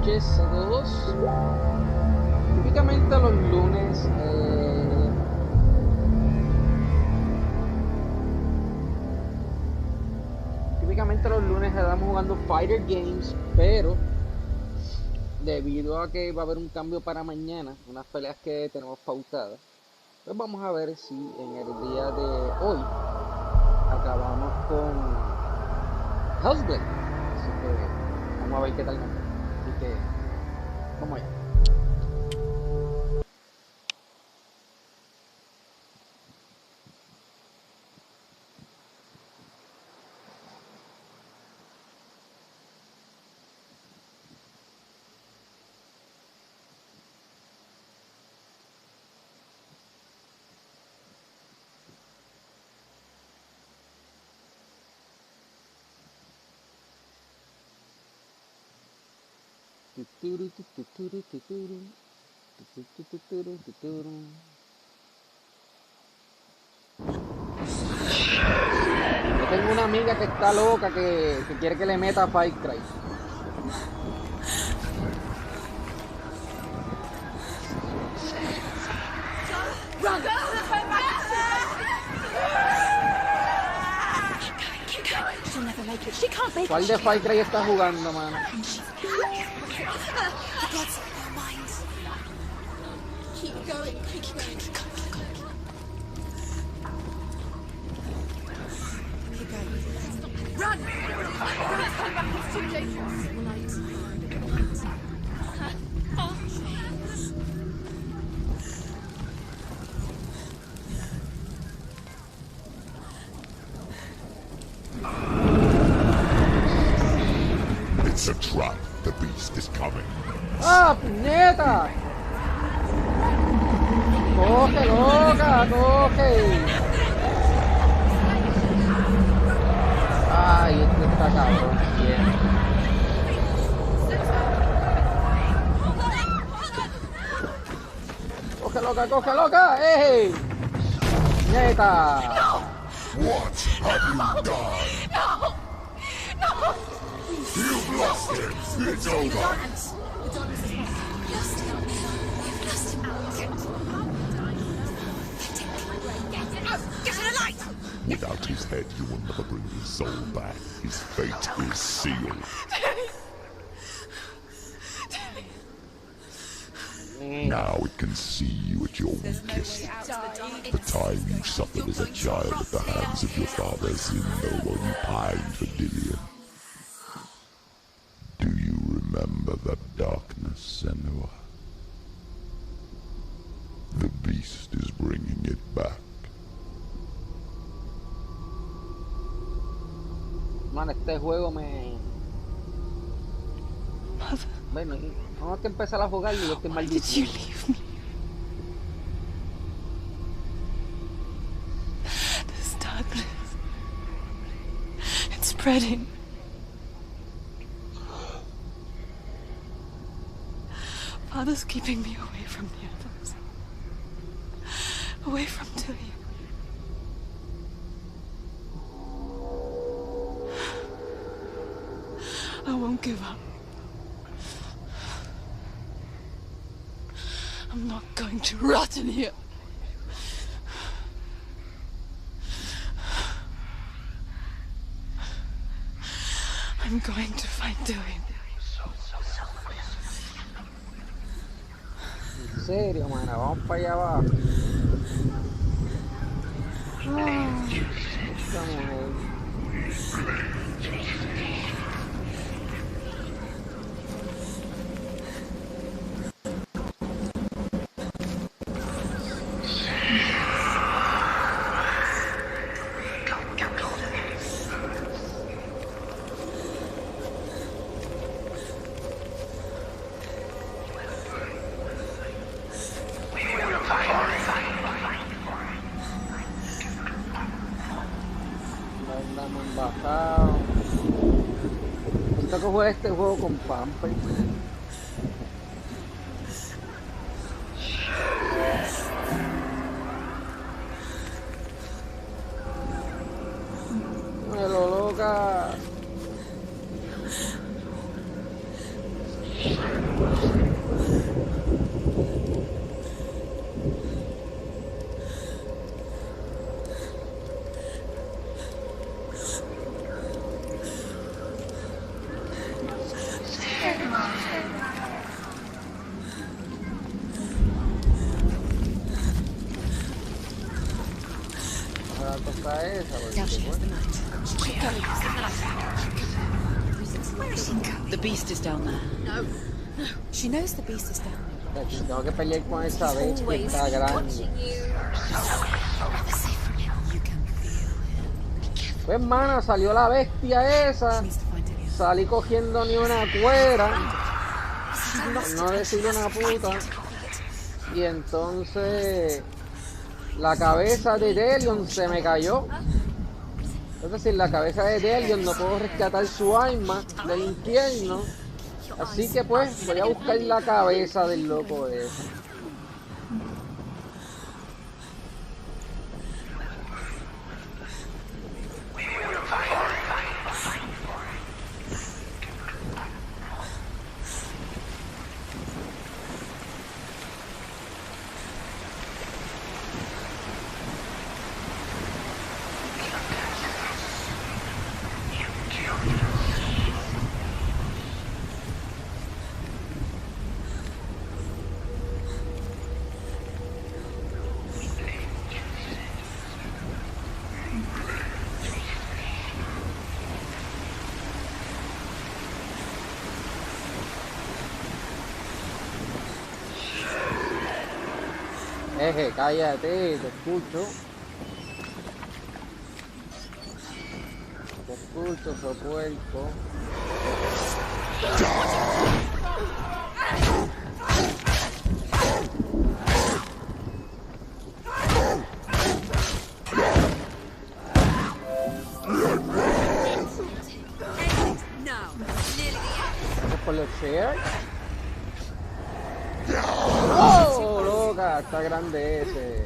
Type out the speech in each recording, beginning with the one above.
noches a todos. Típicamente los lunes estamos jugando Fighter Games, pero debido a que va a haber un cambio para mañana, unas peleas que tenemos pautadas, pues vamos a ver si en el día de hoy acabamos con Hellblade. Así que vamos a ver qué tal nos va. Así que vamos allá. Yo tengo una amiga que está loca que quiere que le meta Fight Cry. ¿Cuál de Fight Cry está jugando, mano? It's a trap. The beast is coming. ¡Ah, puñeta! ¡Coge, loca! ¡Coge! ¡Ay, este está cabrón! Bien. ¡Coge, loca! ¡Coge, loca! ¡Ey! ¡Neta! What have you done? No! No! You've lost it. It's over. Without his head, you will never bring his soul back. His fate is sealed. Now it can see you at your weakest. The time you suffered as a child at the hands of your father Zindo while you pined for Dillion. Do you remember that darkness, Senua? The beast is bringing it back. Man, este juego me... Mother, Bueno, vamos a empezar a jugar y yo estoy why maldito. did you leave me? This darkness, it's spreading. Father's keeping me away from the others. Away from Tilly. I won't give up. I'm not going to rot in here. I'm going to find Tilly. En serio, mana, vamos para allá abajo. Vamos a ver. Bajado. Necesito que juegue este juego con Pamper. Me lo loca. La cosa esa, porque Now she has the night. Keep going. The beast is down there. No. She knows the beast is down there. tengo que pelear con esa vez que está grande. You can feel him. Pues mana, salió la bestia esa. She needs to find Elias. Salí cogiendo ni una cuera. No decirle una puta. Y entonces la cabeza de Delion se me cayó. Es decir, la cabeza de Delion no puedo rescatar su alma del infierno. Así que pues voy a buscar la cabeza del loco ese. Eje, cállate, te escucho. Te escucho, sopuerco. Gracias por los shares. ¡Oh, loca! Está grande ese.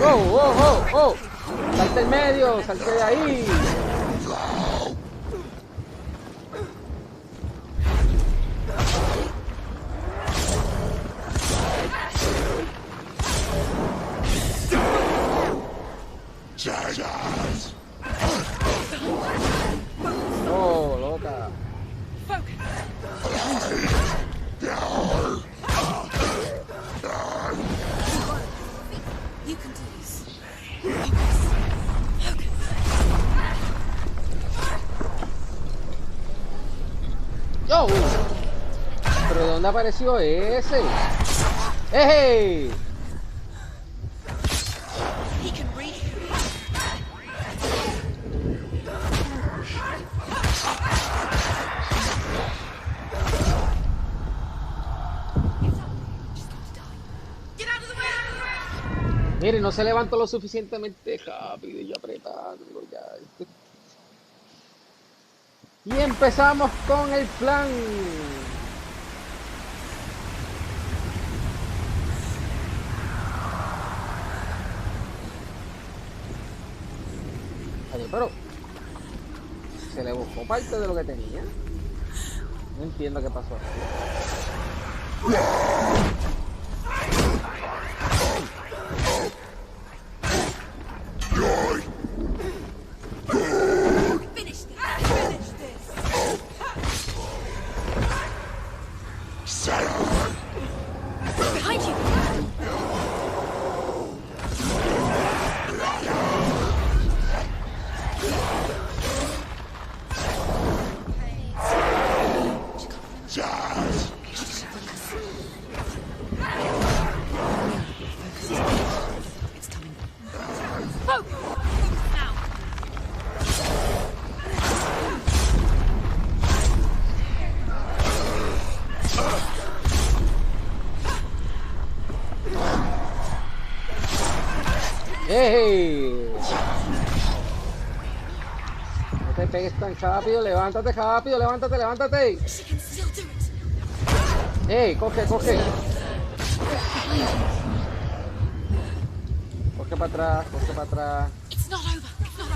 ¡Oh, oh, oh, oh! ¡Salte en medio! ¡Salte de ahí! ¡Oh, loca! You can do this. ¡Yo! ¿Pero de dónde apareció ese? ¡Eje! He can read you. Mire, no se levantó lo suficientemente rápido y yo apretando ya. Y empezamos con el plan. Oye, pero se le buscó parte de lo que tenía. No entiendo qué pasó. Behind you. It's coming. ¡Ey! No te pegues tan rápido, levántate rápido, levántate, levántate. ¡Ey! Coge, coge. Coge para atrás, coge para atrás. It's not over. It's not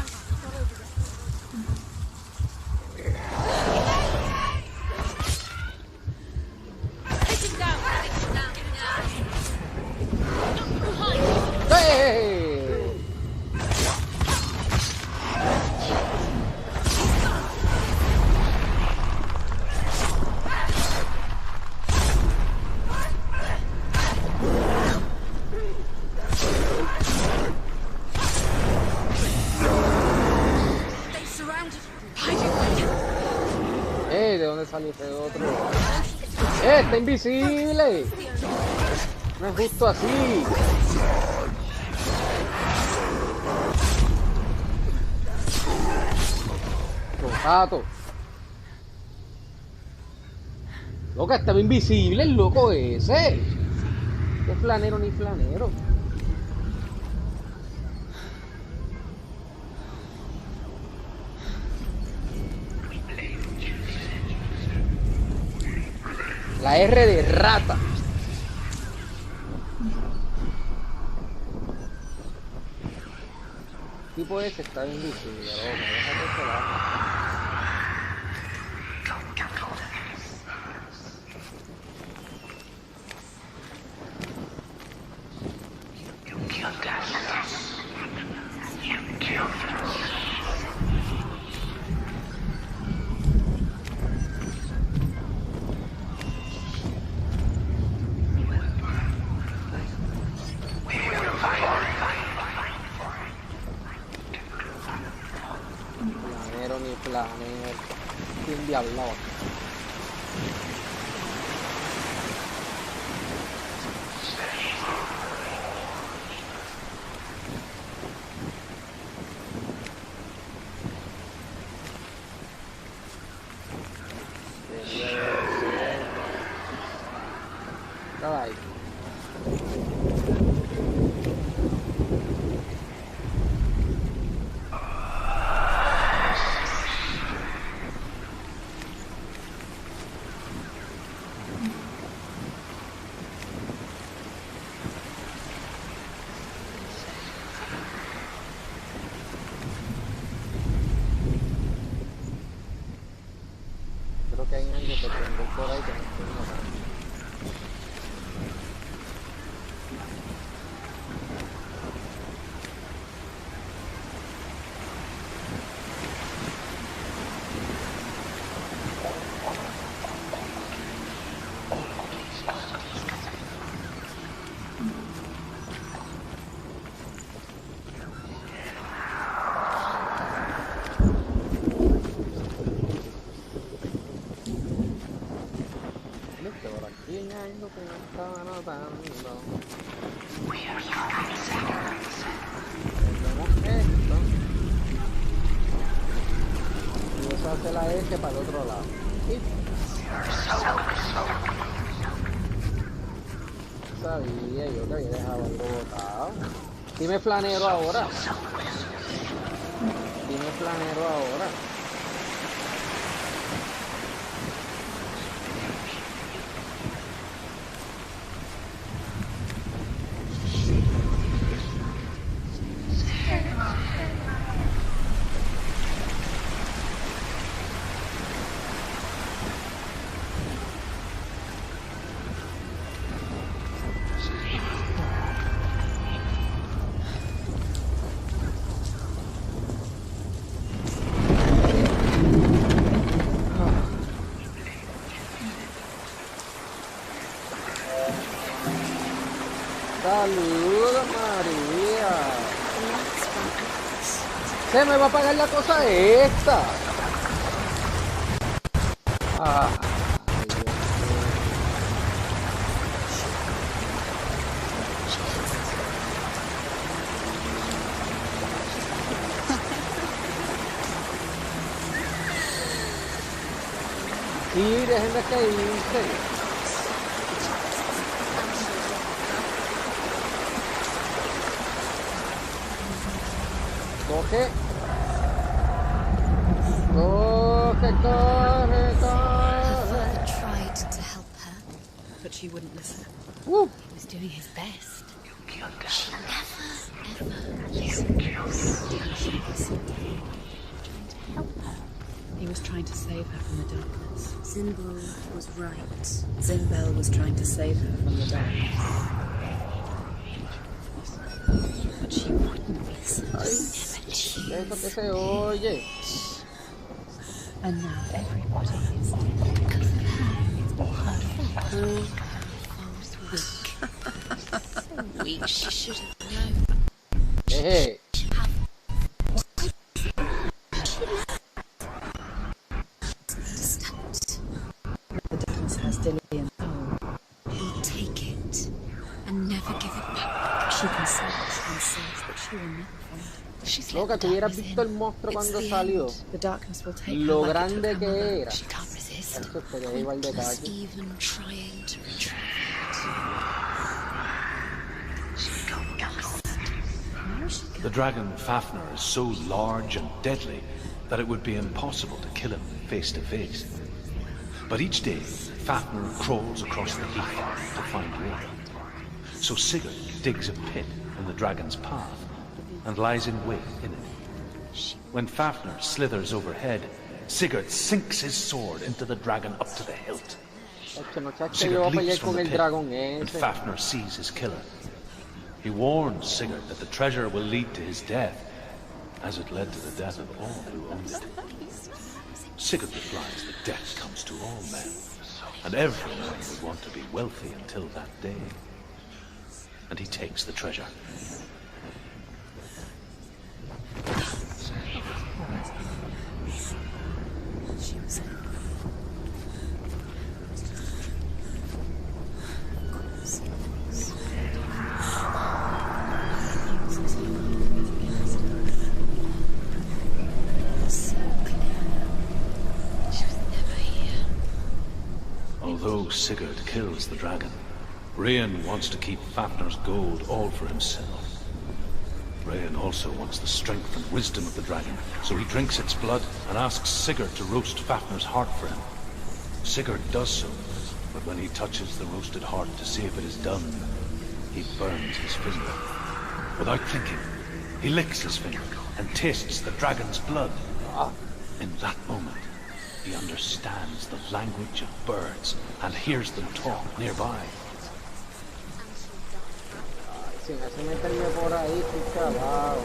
¿de dónde salió ese otro? Está invisible. No es justo así. Gato. Loca, estaba invisible el loco ese. ¿Qué flanero ni flanero? La R de rata. El tipo ese está invisible, loca. Déjate ese lado. Sin diablo. Caray. Creo que hay algo que tengo por ahí que no estoy notando. Por aquí hay algo que no estaba notando. Tenemos esto. Y eso hace la S para el otro lado. ¿Sí? Sabía yo que había dejado algo botado. Dime flanero ahora. Dime flanero ahora. Saludos, María. Se me va a pagar la cosa esta. Ay, Dios mío. Sí, dejen de caerse. Coge. Coge, corre, corre. Her father tried to help her, but she wouldn't listen. He was doing his best. She never, ever listened. He was trying to help her. He was trying to save her from the darkness. Zinbel was right. Zinbel was trying to save her from the darkness. But she wouldn't listen. Eso que se oye. And now everybody is dead because of her. It's all her fault. Her fault. So weak. She should have known. Hey. She's let Loca, the tú hubieras darkness visto el in. monstruo It's cuando the salió. end. The darkness will take Lo her like it took grande her que mother. era. She can't resist. Eso sería igual de Pointless calle. even trying to retreat. The dragon Fafnir is so large and deadly that it would be impossible to kill him face to face. But each day, Fafnir crawls across the heath to find water. So Sigurd digs a pit in the dragon's path and lies in wait in it. When Fafnir slithers overhead, Sigurd sinks his sword into the dragon up to the hilt. Sigurd leaps from the pit, and Fafnir sees his killer. He warns Sigurd that the treasure will lead to his death, as it led to the death of all who owned it. Sigurd replies that death comes to all men, and everyone would want to be wealthy until that day. And he takes the treasure. Although Sigurd kills the dragon, Rayan wants to keep Fafnir's gold all for himself. Rayan also wants the strength and wisdom of the dragon, so he drinks its blood and asks Sigurd to roast Fafnir's heart for him. Sigurd does so, but when he touches the roasted heart to see if it is done, he burns his finger. Without thinking, he licks his finger and tastes the dragon's blood. In that moment, he understands the language of birds and hears them talk nearby. Sin así meterme por ahí, estoy cagado.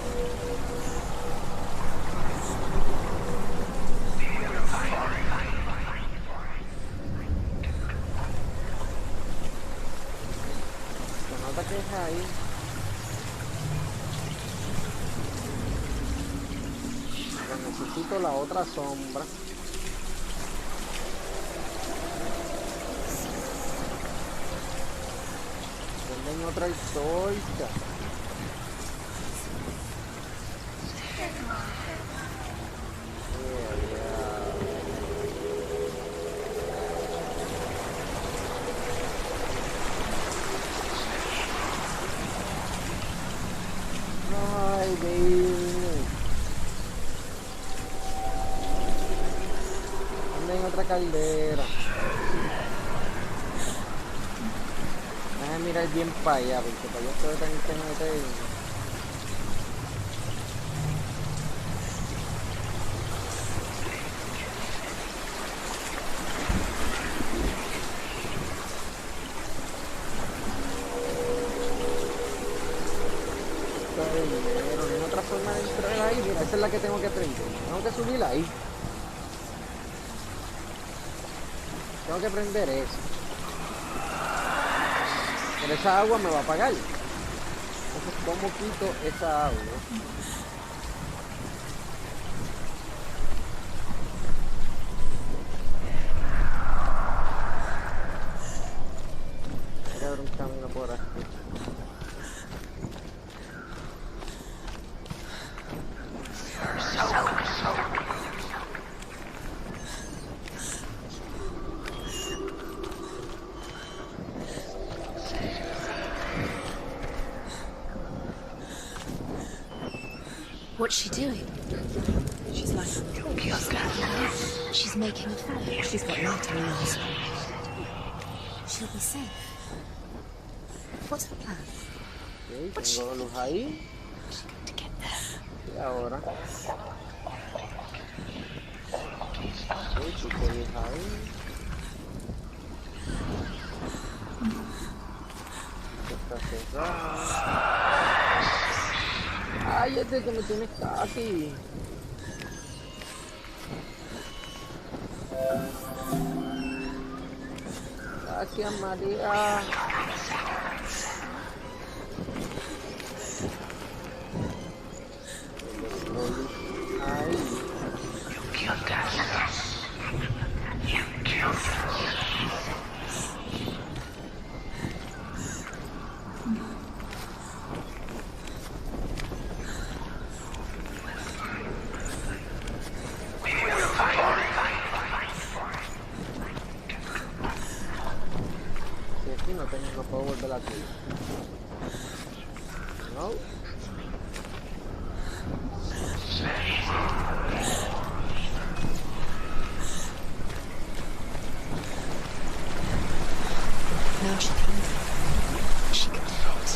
Se nota que es ahí. Pero necesito la otra sombra. En otra historia. Ay, baby. Anda en otra caldera. Déjame mirar bien para allá, porque para allá estoy tan que meter. Pero no hay otra forma de entrar ahí. Mira, esa es la que tengo que prender. Tengo que subirla ahí. Tengo que prender eso. Pero esa agua me va a apagar. Entonces, ¿cómo quito esa agua? Hay que haber un camino por aquí. What's she doing? She's like, she's making a fire. She's got light in her eyes. She'll be safe. What's her plan? Ok, tengo luz ahí. She's going to get there. Y ahora. Ok, puse luz ahí. Está cerrado. Ay, este que me tiene aquí. Gracias, María. Ahí. la tuya. No. Now she can. She can do it.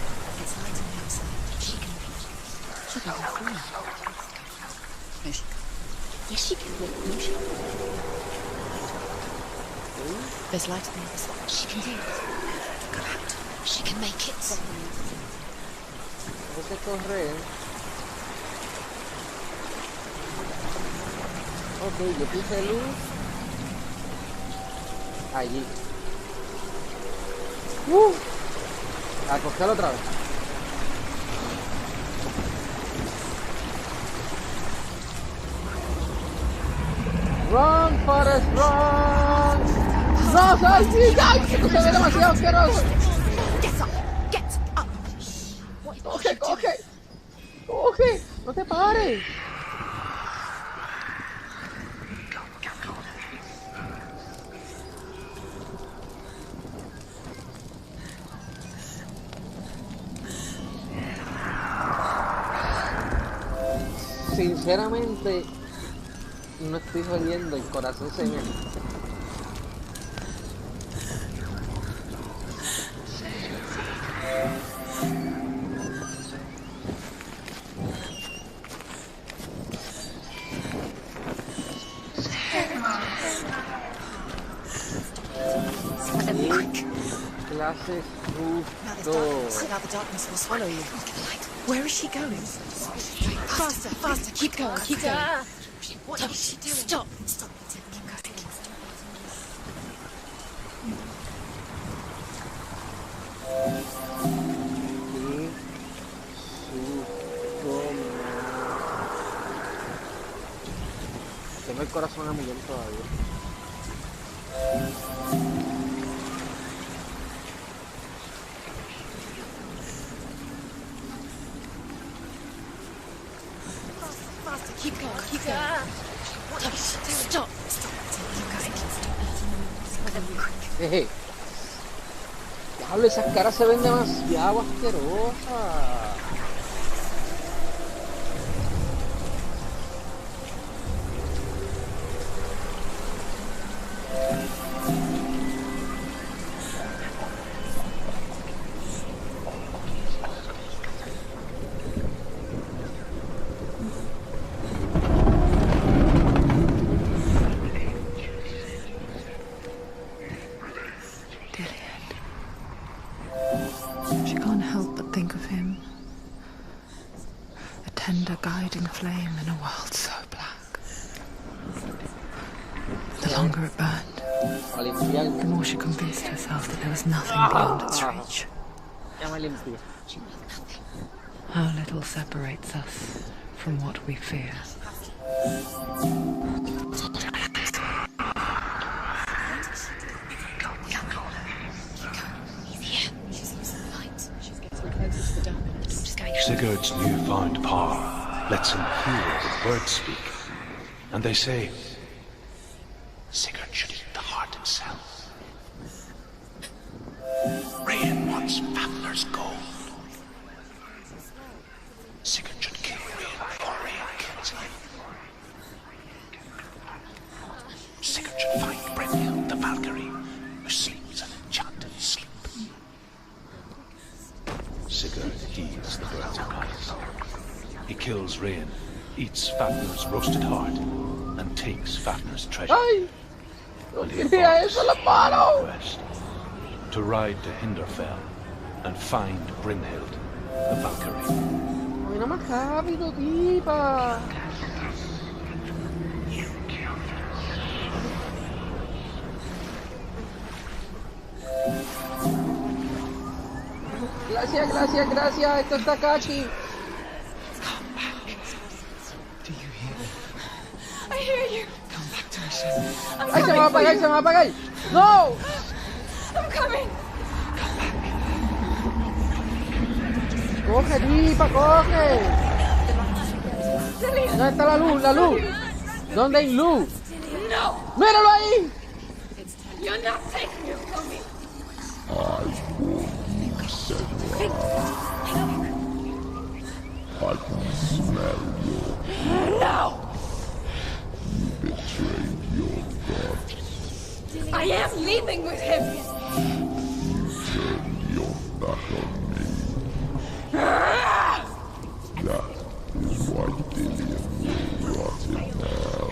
It's light on the outside. She can. She can go through. No, she can't. Yes, she can. No, she can't. There's light on the other side. She can do it. Go out. She can make it. Tengo que correr. Ok, yo puse luz. Allí. A cogerlo otra vez. Run, Forrest, run. No, ¡ay, se ve demasiado asqueroso! Get up! Get up! ¡Coge, coge! ¡Coge! ¡No te pares! Sinceramente, no estoy jodiendo, el corazón se me... Clases justo. Now the darkness will swallow you. Where is she going? Faster, faster, keep going, keep going. What is she doing? Stop, stop. Tengo el corazón a millón todavía. Keep going, keep going. What are you doing? Stop, stop. Jeje. Diablo, esas caras se ven demasiado asquerosas. Guiding flame in a world so black. The longer it burned, the more she convinced herself that there was nothing beyond its reach. How little separates us from what we fear. Sigurd's newfound power lets him hear the birds speak, and they say, Sigurd should eat the heart himself. Rain wants Fafnir's gold. Sigurd should kill Rain before Rain kills him. Sigurd should find Brynhild the Valkyrie, who sleeps an enchanted sleep. Sigurd heeds the birds' advice. He kills Rain, eats Fafnir's roasted heart, and takes Fafnir's treasure. ¡Ay! And he ¡Mira eso, la mano! west to ride to Hinderfell and find Brynhild the Valkyrie. ¡Mira más rápido, tipa! Gracias, gracias, gracias. Esto está cachi. I hear you. ¡Ay, se me va a apagar, se me va a apagar! ¡No! I'm coming. ¡Coge, tipa, coge! ¿Dónde está la luz, la luz? ¿Dónde hay luz? No. ¡Míralo ahí! You're not taking it from me. I warn you, Senua. I can smell your... No! You betrayed your gods. I am leaving with him. Turn your back on me. That is why Dillion will rot in hell.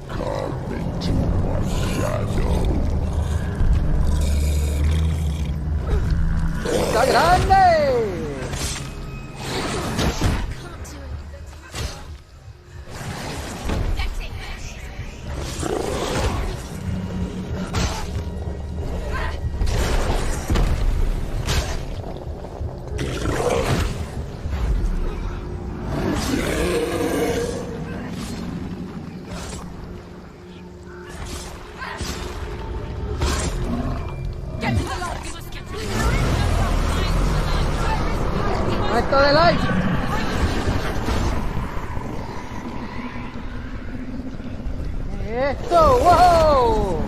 Come into my shadow. ¡Está grande! Esto de like. Esto, wow.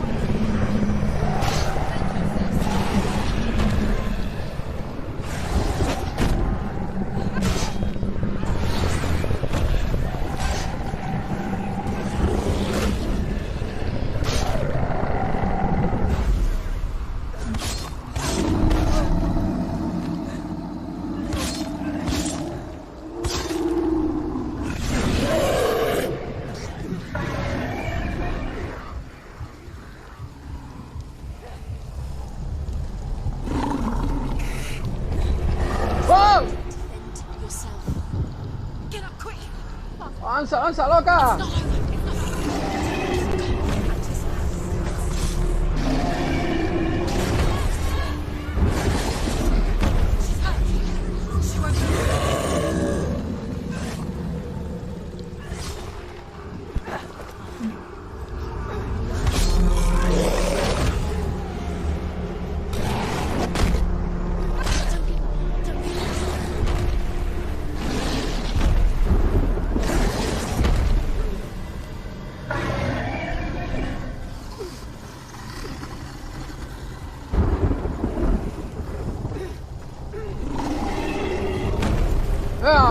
¡Avanza, avanza, loca!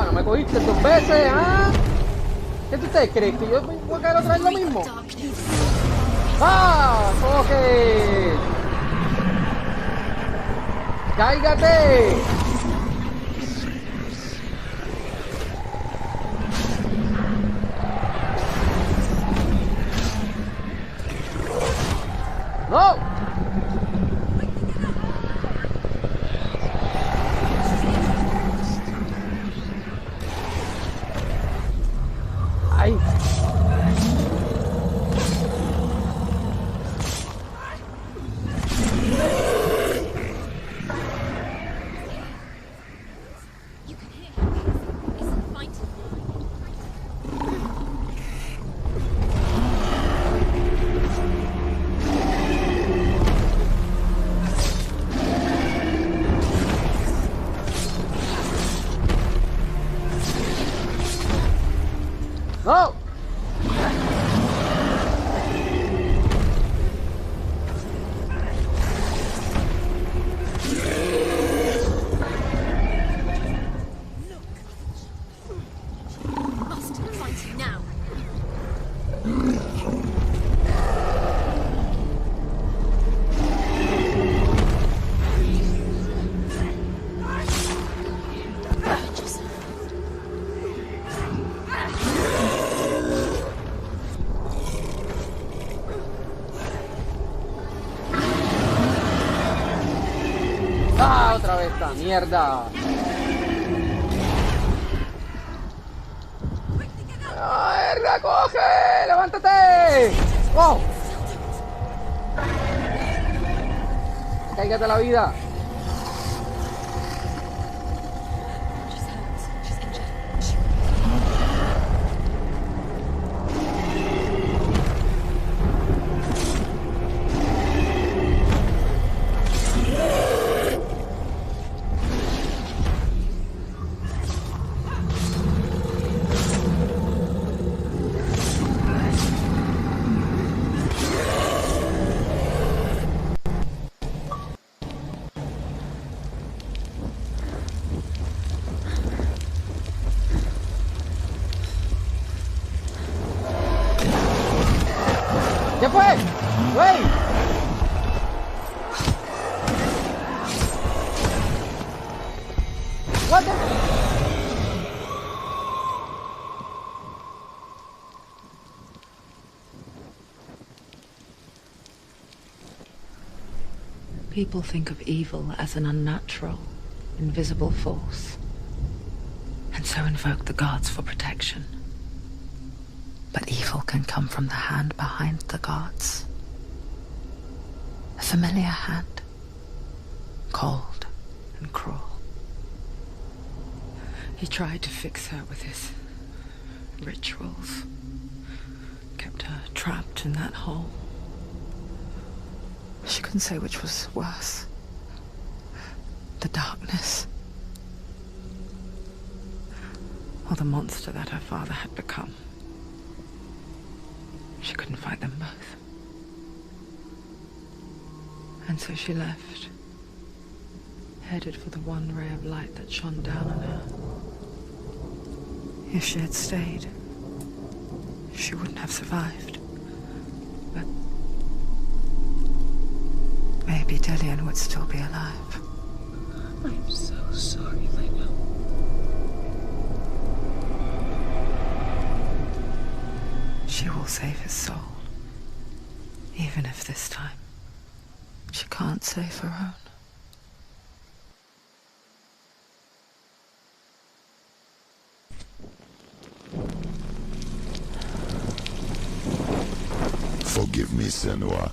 No me cogiste 2 veces, ¿ah? ¿Qué tú te crees? ¿Que yo voy a caer otra vez lo mismo? ¡Ah! ¡Coge! ¡Cáigate! ¡No! ¡Ay! ¡No! ¡Ah! Otra vez esta mierda. ¡Verga, coge! ¡Levántate! ¡Oh! ¡Cáigate la vida! People think of evil as an unnatural, invisible force, and so invoke the gods for protection. But evil can come from the hand behind the gods. A familiar hand, cold and cruel. He tried to fix her with his rituals, kept her trapped in that hole. She couldn't say which was worse. The darkness, or the monster that her father had become. She couldn't fight them both. And so she left, headed for the one ray of light that shone down on her. If she had stayed, she wouldn't have survived. But maybe Dillian would still be alive. I'm so sorry, Lena. She will save his soul. Even if this time she can't save her own. Forgive me, Senua.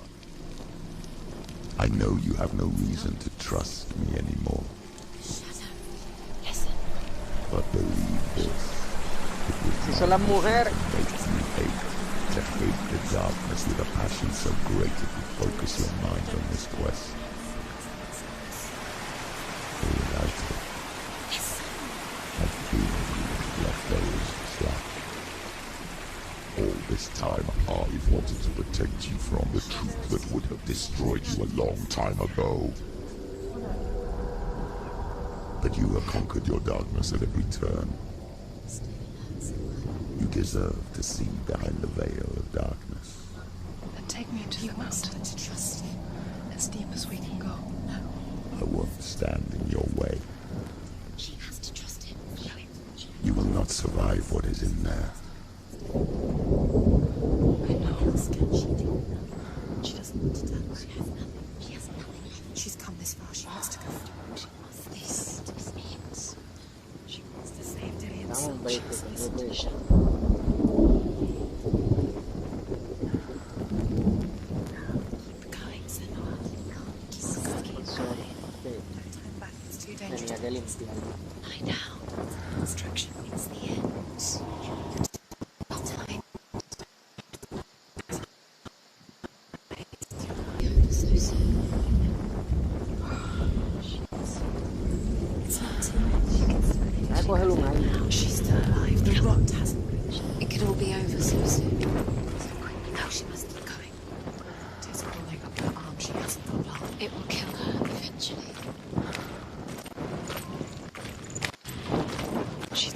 I know you have no reason to trust me anymore. Shut up. Listen. But believe this. Si son las mujeres. Makes you hate. To hate the darkness with a passion so great it will focus your mind on this quest. Realize it. I've been left those slack. All this time I've wanted to protect you from the truth that would have destroyed you a long time ago. But you have conquered your darkness at every turn. You deserve to see behind the veil of darkness. Then take me to the mountain. To trust him. As deep as we can go. I won't stand in your way. She has to trust him. You will not survive what is in there. I know. She doesn't want to tell. She has nothing. She has nothing. She's come this far. She wants to go through. She wants this to be it. She wants to save Dillian's soul. She needs to shut up. Keep going, Senua. Keep going. No time back. It's too dangerous. Lie down. Destruction means the end. Time. So soon. It's not too much. Now she's still alive. The rot hasn't reached. It could all be over so soon. So quick. Now she must keep going. Tess crawling up her arm. She hasn't got long. It will kill her eventually. She's...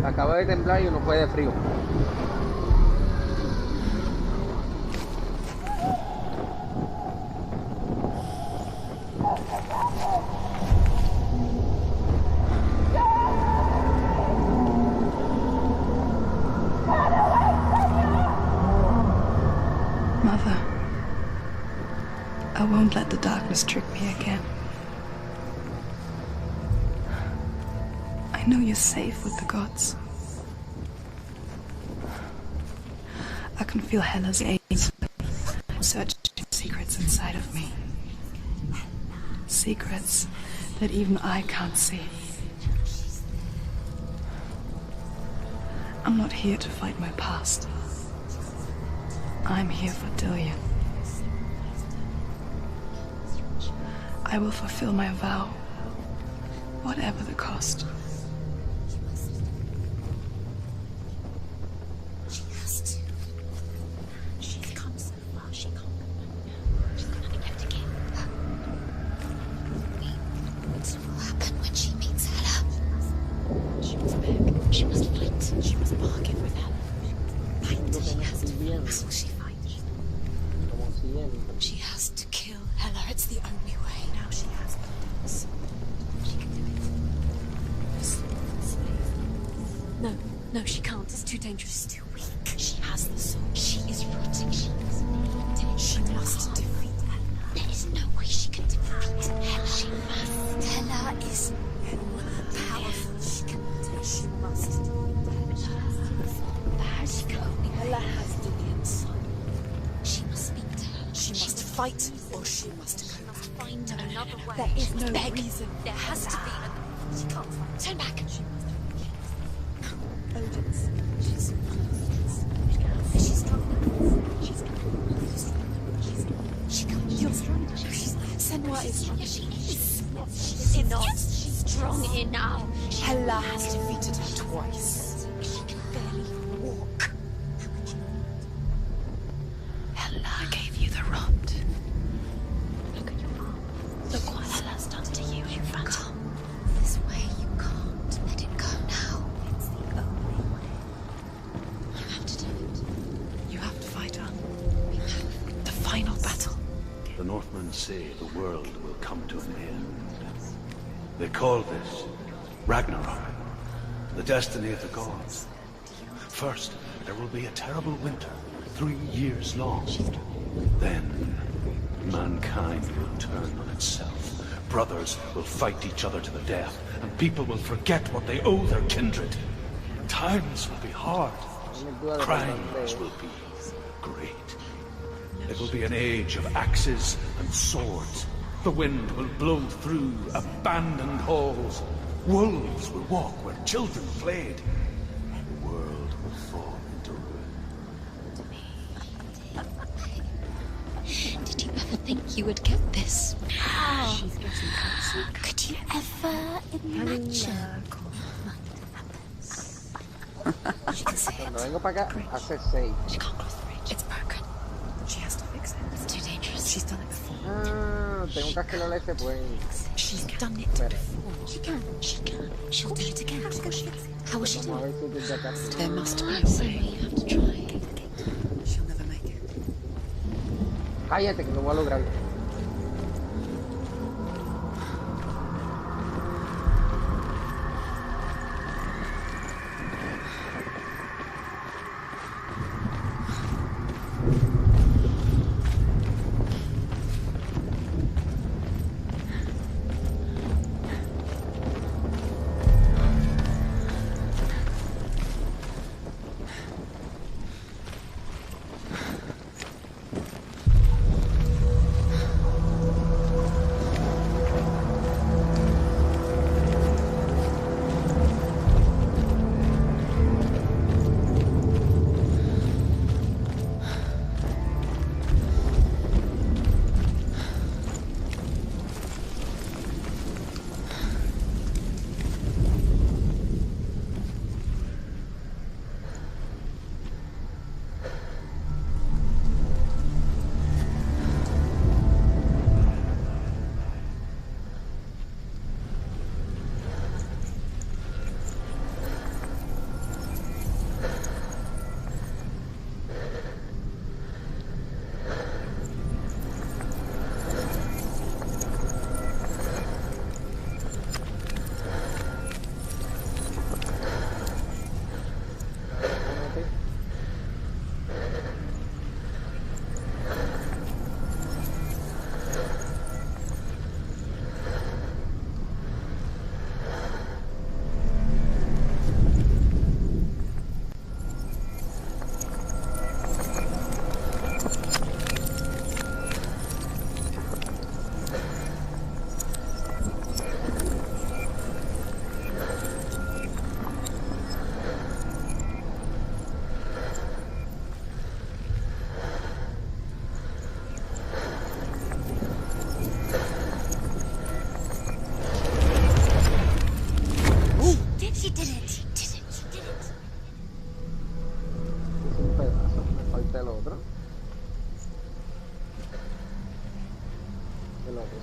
Acaba de temblar y uno fue de frío. Mother, I won't let the darkness trick me again. I know you're safe with the gods. I can feel Hela's aids searching secrets inside of me. Secrets that even I can't see. I'm not here to fight my past. I'm here for Dillian. I will fulfill my vow, whatever the cost. She has to. She's come so far. She can't go back. She's gonna be left again. What will happen when she meets Hela? She must beg. She must fight. She must bargain with Hela. Fight. She has to. That's what she fights. She has to kill Hela. It's the only way. Now she has evidence. She can do it. No, no, she can't. It's too dangerous. It's too weak. She has the sword. She is rotting. She must defeat her. There is no way she can defeat her. She must. Hela is powerful. She must. Hela has the inside. She must speak to her. She must fight, or she must go. Find another way. There is no Beg. reason. There has to be a... She can't fight. Turn back. Odin's. She's strong. She can't. You're strong. Senua is strong. She is not strong enough. Hela has defeated her twice. She can barely walk. Hela gave you the rot. Look at your arm. Look what Hela's done to you in battle. This way you can't let it go now. It's the only way. You have to do it. You have to fight her. We have. The final battle. The Northmen say the world will come to an end. They call this Ragnarok, the destiny of the gods. First, there will be a terrible winter, 3 years long. Then, mankind will turn on itself. Brothers will fight each other to the death, and people will forget what they owe their kindred. Times will be hard. Crimes will be great. It will be an age of axes and swords. The wind will blow through abandoned halls. Wolves will walk where children played. The world will fall into ruin. Did you ever think you would get this? She's getting closer. Could you ever imagine? She can see Cuando it. vengo para acá, hace 6. She can't cross the bridge. It's broken. She has to fix it. It's too dangerous. She's done it before. Ah, tengo que acelerar ese puente. She's done it Espera, before. She can. She can. She'll do it again. How will she do vamos a it? ver si desde acá. There must be a So way. you have to try. She'll never make it. Cállate que lo voy a lograr.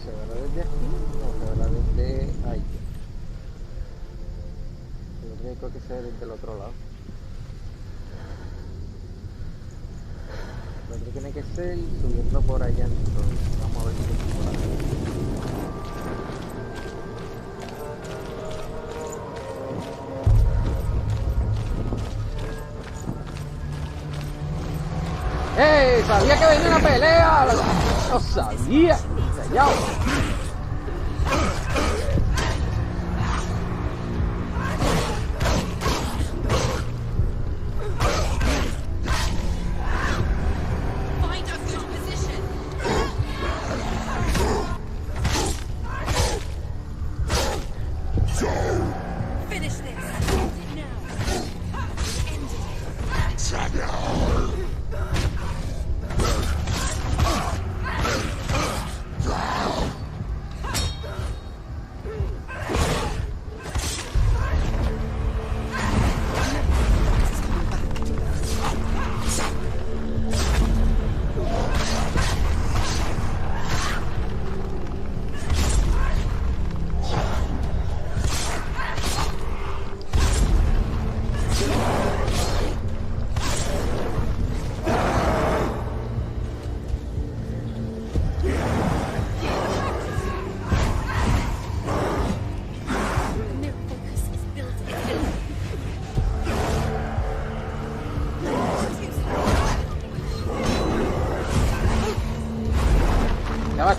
¿Se verá desde aquí o se verá desde ahí? Yo creo que se ve desde el otro lado. Lo otro tiene que ser subiendo por allá, entonces vamos a ver si es por ahí. Sabía que venía una pelea. Lo sabía. Ya.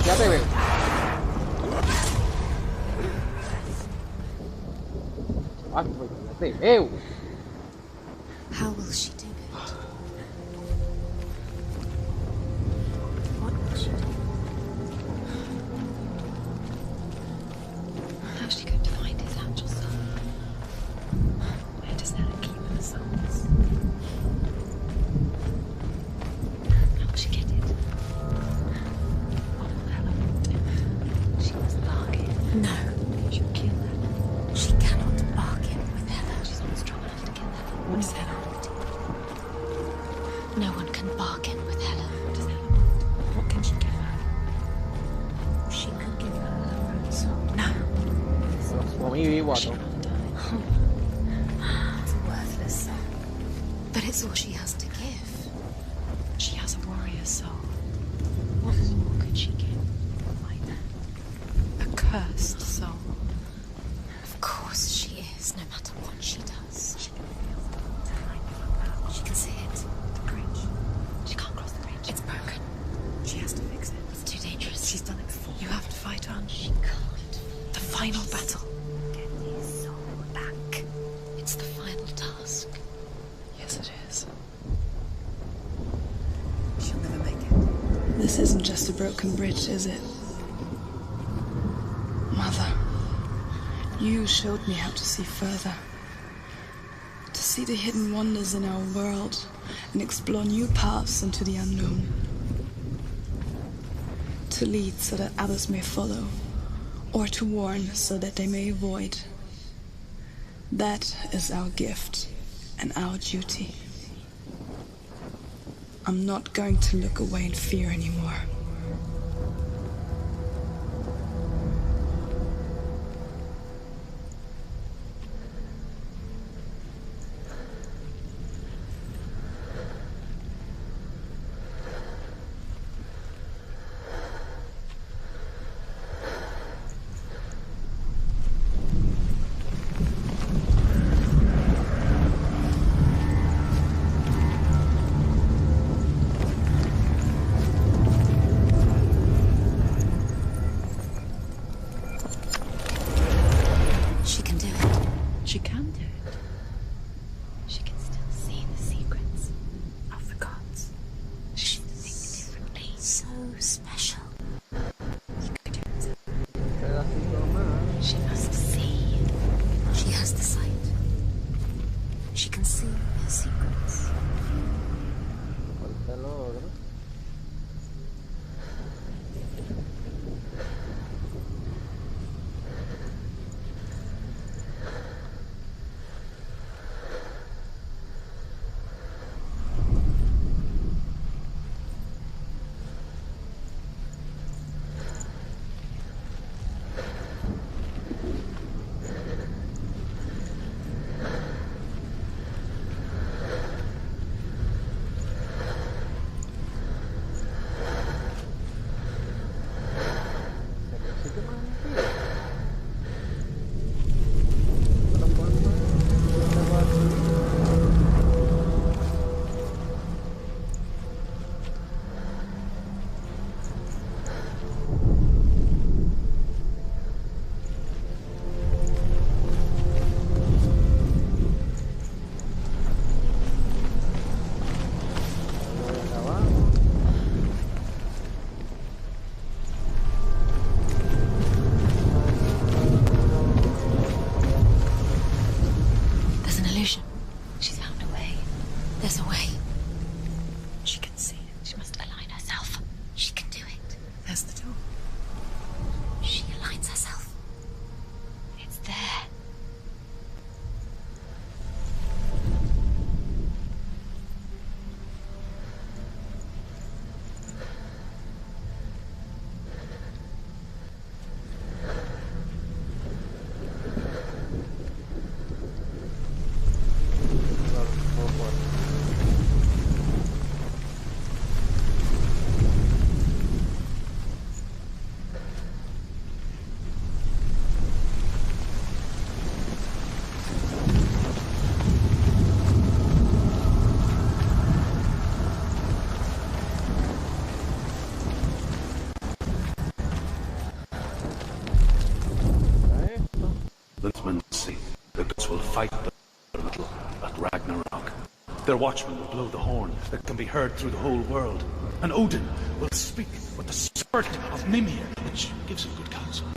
Ya te veo. Ya te veo. How will she do it? What will she do? How's she going to find his angel soul? Where does Helen keep her souls? How will she get it? What will Helen want it? She must bargain. No, She'll kill her. she cannot bargain with Helen. She's not strong enough to kill her. What is Helen wanting? No one can bargain with Helen. What does Helen want? What can she give her? She could give her her own soul. No. Comí vivo a She todo. can't die. It's a worthless soul. But it's all she has to give. She has a warrior soul. What more could she give? A cursed soul. Of course she is, no matter what she does. She can feel the time from her. She can see it. The bridge. She can't cross the bridge. It's broken. She has to fix it. It's too dangerous. She's done it before. You have to fight her. She can't. The final battle. Get his soul back. It's the final task. Yes, it is. She'll never make it. This isn't just a broken bridge, is it? Mother, you showed me how to see further. To see the hidden wonders in our world and explore new paths into the unknown. To lead so that others may follow, or to warn so that they may avoid. That is our gift and our duty. I'm not going to look away in fear anymore. She can do it. She can do it. She can still see the secrets of the gods. She can think differently. So special. You could do it. Pedacito más. She must see. She has the sight. She can see her secrets. Falta el otro. illusion. She's found a way. There's a way. She can see it. She must align herself. She can do it. There's the door. She aligns herself. It's there. Fight the battle at Ragnarok. Their watchmen will blow the horn that can be heard through the whole world, and Odin will speak with the spirit of Mimir, which gives him good counsel.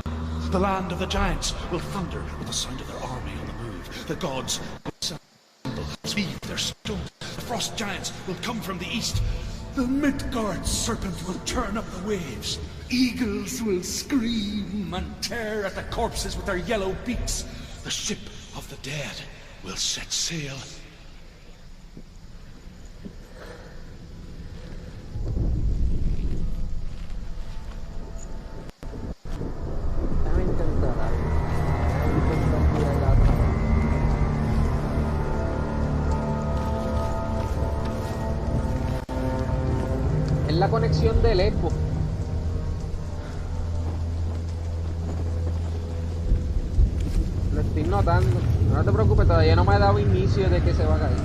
The land of the giants will thunder with the sound of their army on the move. The gods will assemble, speed their stones. The frost giants will come from the east. The Midgard serpent will turn up the waves. Eagles will scream and tear at the corpses with their yellow beaks. The ship of the dead will set sail. Déjame intentar algo. Déjame intentar tirar la otra mano. Es la conexión del eco. Lo estoy notando. No te preocupes, todavía no me ha dado inicio de que se va a caer.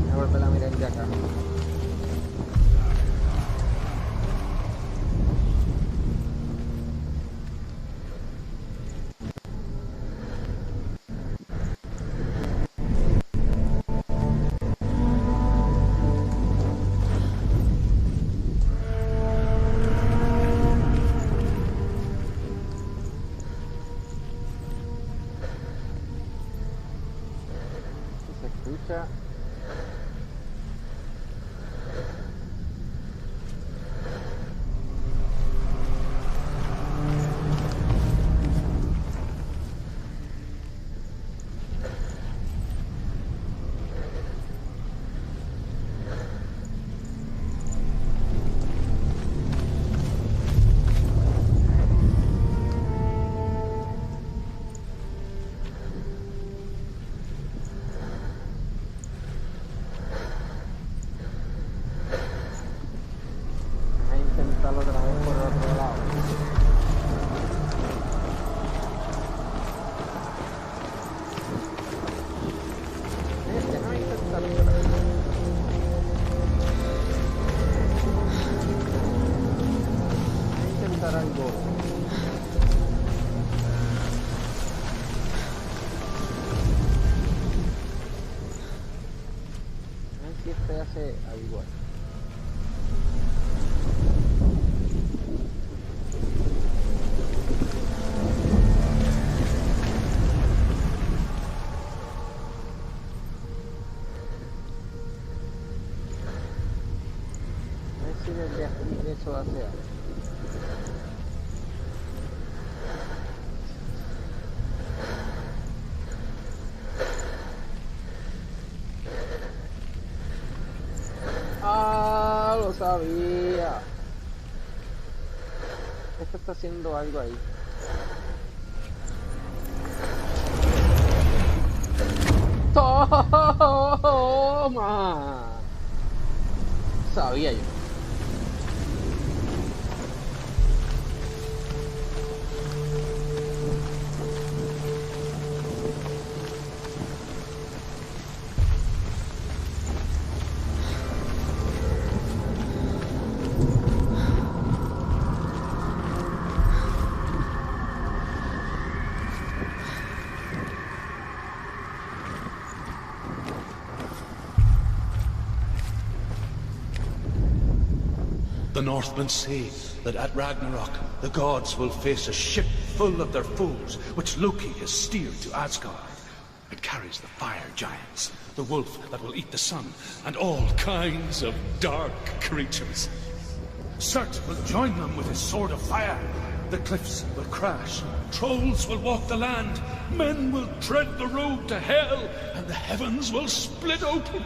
Voy a volver a mirar de acá. Escucha. Hace al igual. A ver si desde aquí eso hace algo. Ah, lo sabía. Esto está haciendo algo ahí. Toma. Sabía yo. The Northmen say that at Ragnarok, the gods will face a ship full of their foes, which Loki has steered to Asgard. It carries the fire giants, the wolf that will eat the sun, and all kinds of dark creatures. Surt will join them with his sword of fire. The cliffs will crash, trolls will walk the land, men will tread the road to hell, and the heavens will split open.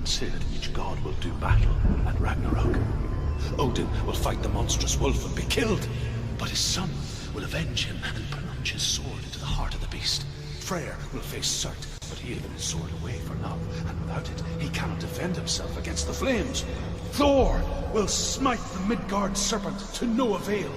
Said each god will do battle at Ragnarok. Odin will fight the monstrous wolf and be killed, but his son will avenge him and plunge his sword into the heart of the beast. Freyr will face Surt, but he'll give his sword away for love, and without it, he cannot defend himself against the flames. Thor will smite the Midgard serpent to no avail.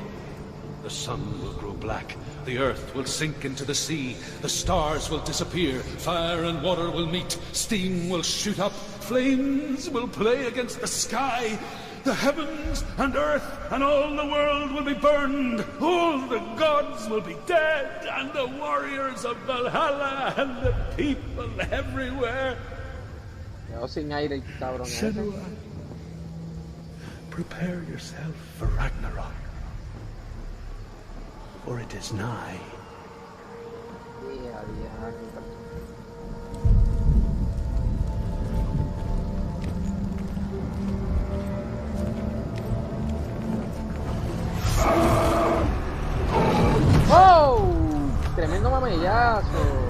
The sun will grow black, the earth will sink into the sea, the stars will disappear, fire and water will meet, steam will shoot up, flames will play against the sky, the heavens and earth and all the world will be burned, all the gods will be dead, and the warriors of Valhalla and the people everywhere. Senua, prepare yourself for Ragnarok, for it is nigh. ¡Oh! Tremendo mamellazo.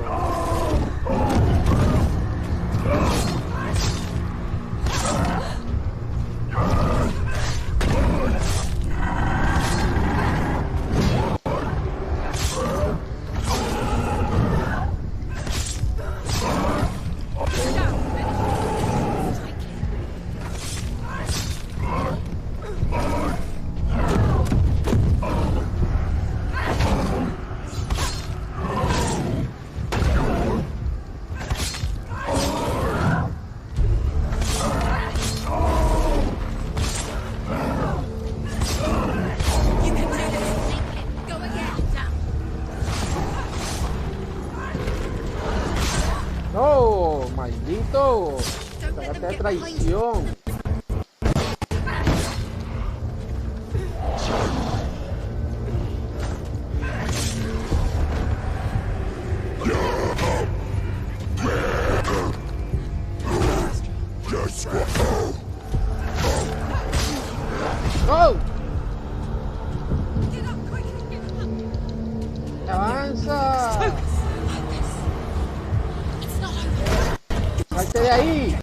¡Oh, maldito! ¡Sácate de traición! ¡Oh! ¡Avanza! ¡Salte de ahí!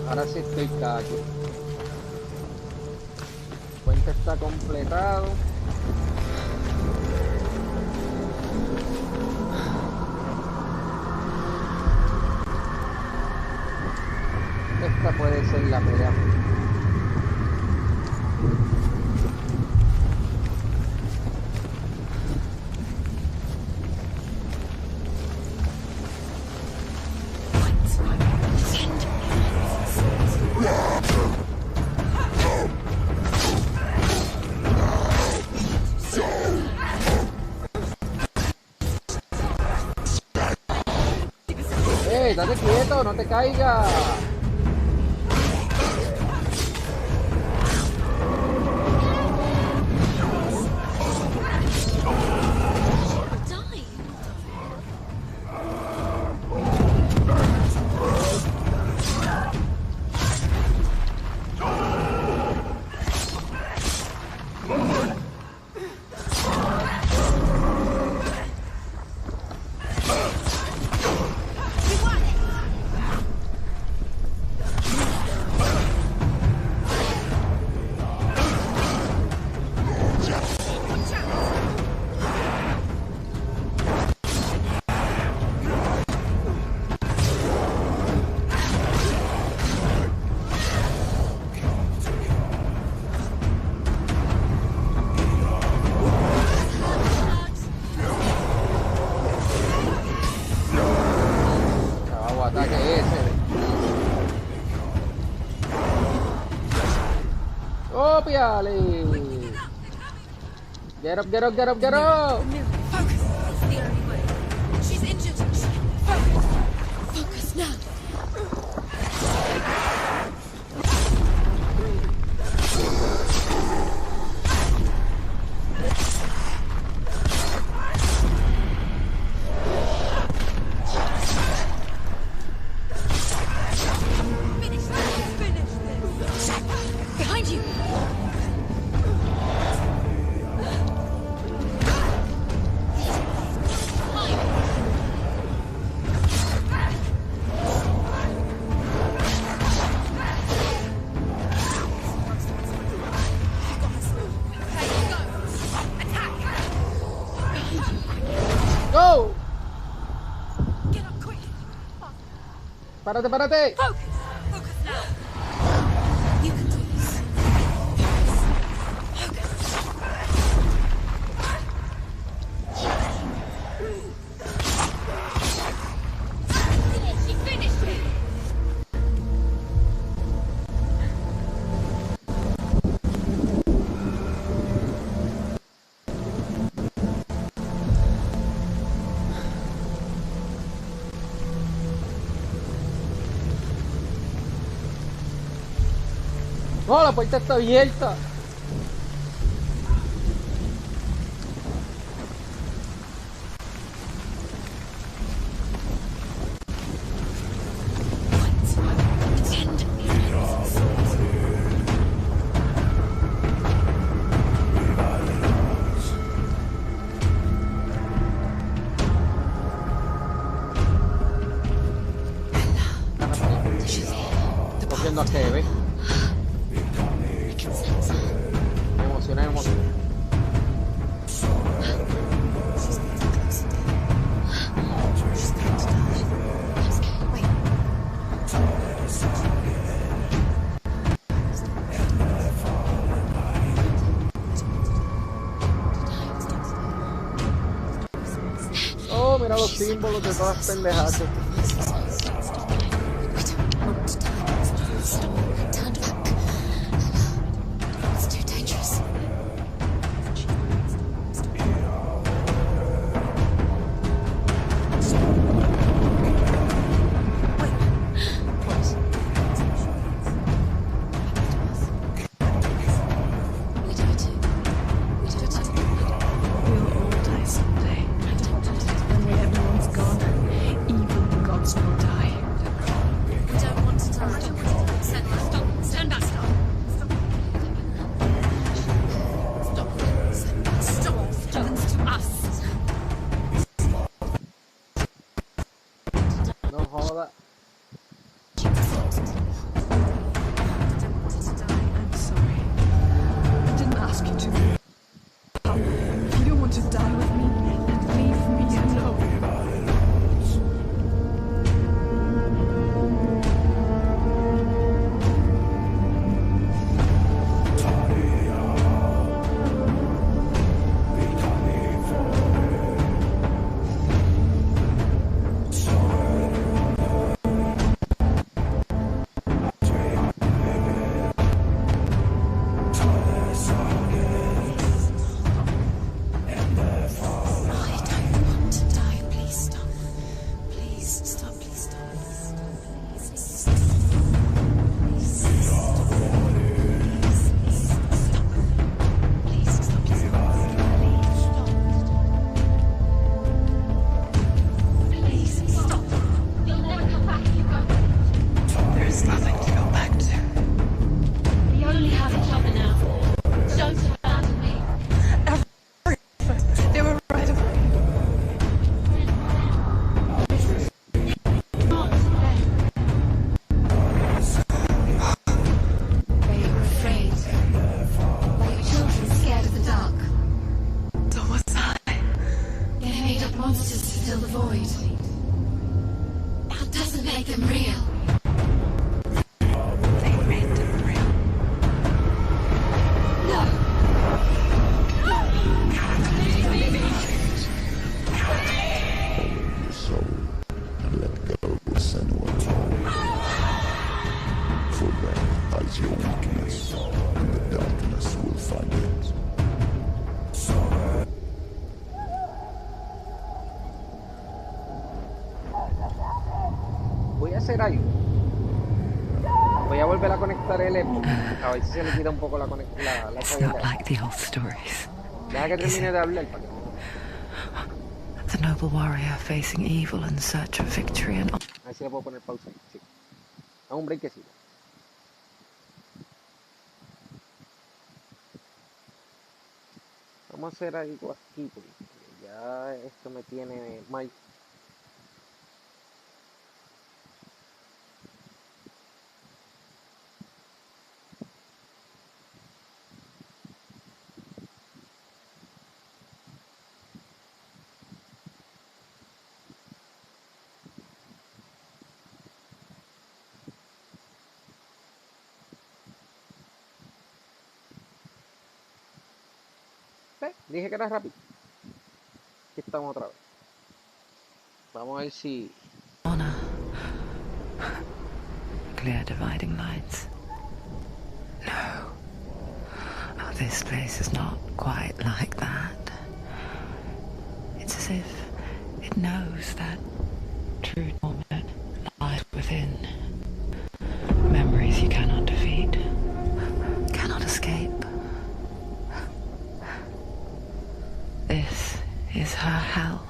Ahora sí estoy caco. El puente está completado. Esta puede ser la pelea. Date quieto, no te caigas. Get up, get up, get up, get up! Focus! It's the only way. She's injured! Focus! Focus now! Finish this! Finish this! Behind you! Go! Get up quick! Párate, párate! Focus! Focus now! You can do this. Focus! She finished it! No, la puerta está abierta. Cogiendo a Kevin. Me emocioné, me emocioné. Oh, mira los símbolos de todas las pendejadas. We'll all die someday. And when everyone's gone, even the hacer algo. Voy a volver a conectar el Xbox, a ver si se le quita un poco la It's not like the old stories. Deja que termine de hablar para que The noble warrior facing evil in search of victory and... a ver si le puedo poner pausa. Sí. A un breakcito. Vamos a hacer algo aquí porque ya esto me tiene mal. Dije que era rápido. Aquí estamos otra vez. Vamos a ver si... Honor. Clear dividing lines. No. Oh, this place is not quite like that. It's as if it knows that true torment lies within. Memories you cannot defeat, cannot escape. This is her hell.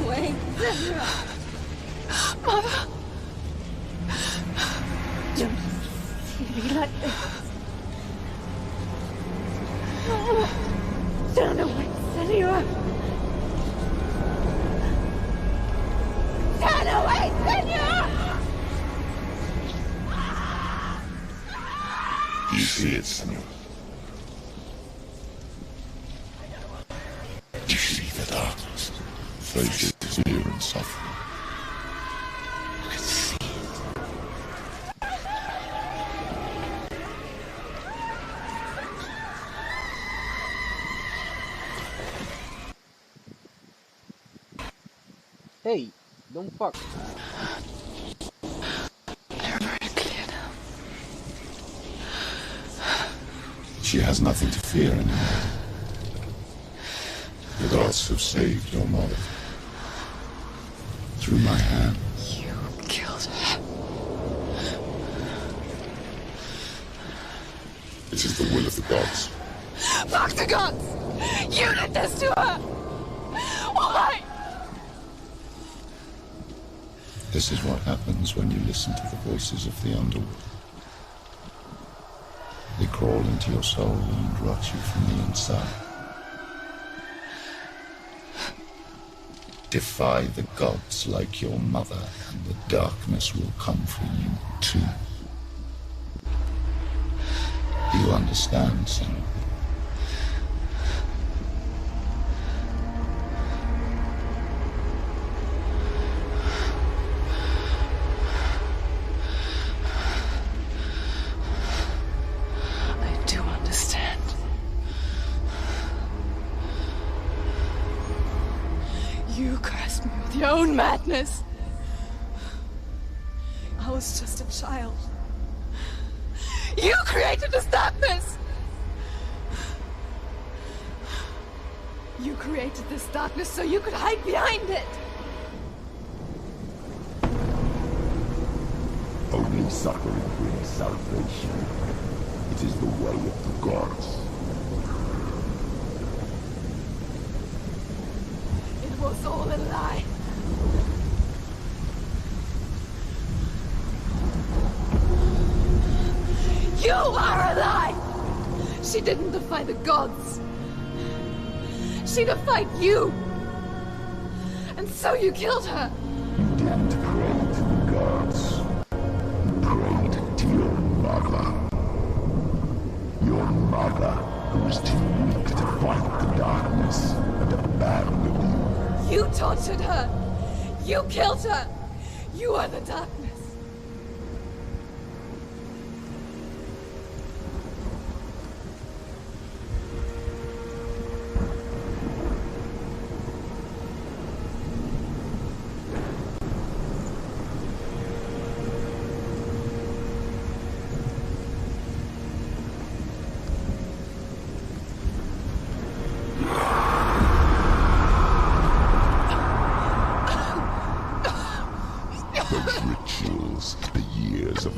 Wait, Mother! Don't be like this. Turn away, Senua! Turn away, Senua! You see it, Senua. You see the darkness. Faces fear and suffering. I can see it. Hey, don't fuck. They're very clear now. She has nothing to fear anymore. The gods have saved your mother. Through my hand. You killed her. It is the will of the gods. Fuck the gods! You did this to her! Why? This is what happens when you listen to the voices of the underworld. They crawl into your soul and rot you from the inside. Defy the gods like your mother, and the darkness will come for you too. Do you understand, son? I do understand. You cursed me with your own madness. I was just a child. You created this darkness! You created this darkness so you could hide behind it! Only suffering brings salvation. It is the way of the gods. It was all a lie. You are a lie! She didn't defy the gods. She defied you! And so you killed her! You didn't pray to the gods. You prayed to your mother. Your mother, who was too weak to fight the darkness and abandoned you. You tortured her! You killed her! You are the darkness!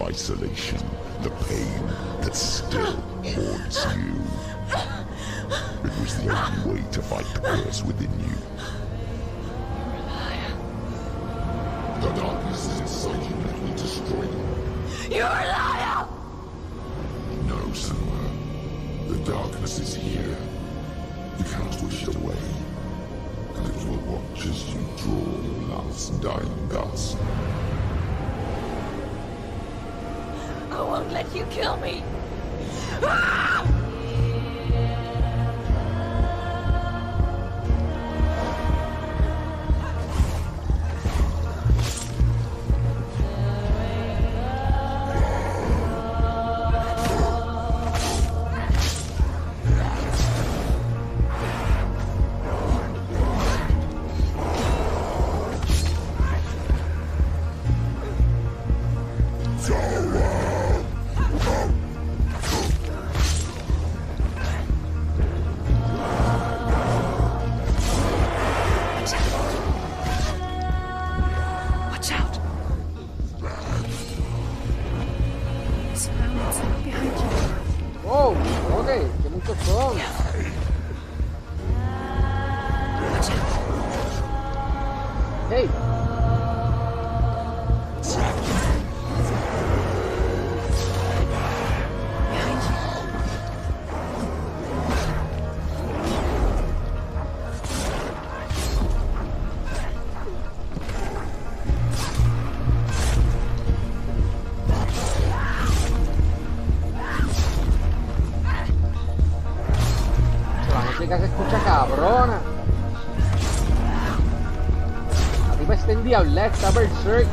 Isolation, the pain that still haunts you. It was the only way to fight the curse within you. The darkness is inside you that will destroy you. You're a liar! No, Senua. The darkness is here. You cannot wish it away. And it will watch as you draw your last dying gasp. I won't let you kill me! Ah! Se escucha cabrona. La tipa está en diabla, está berserk.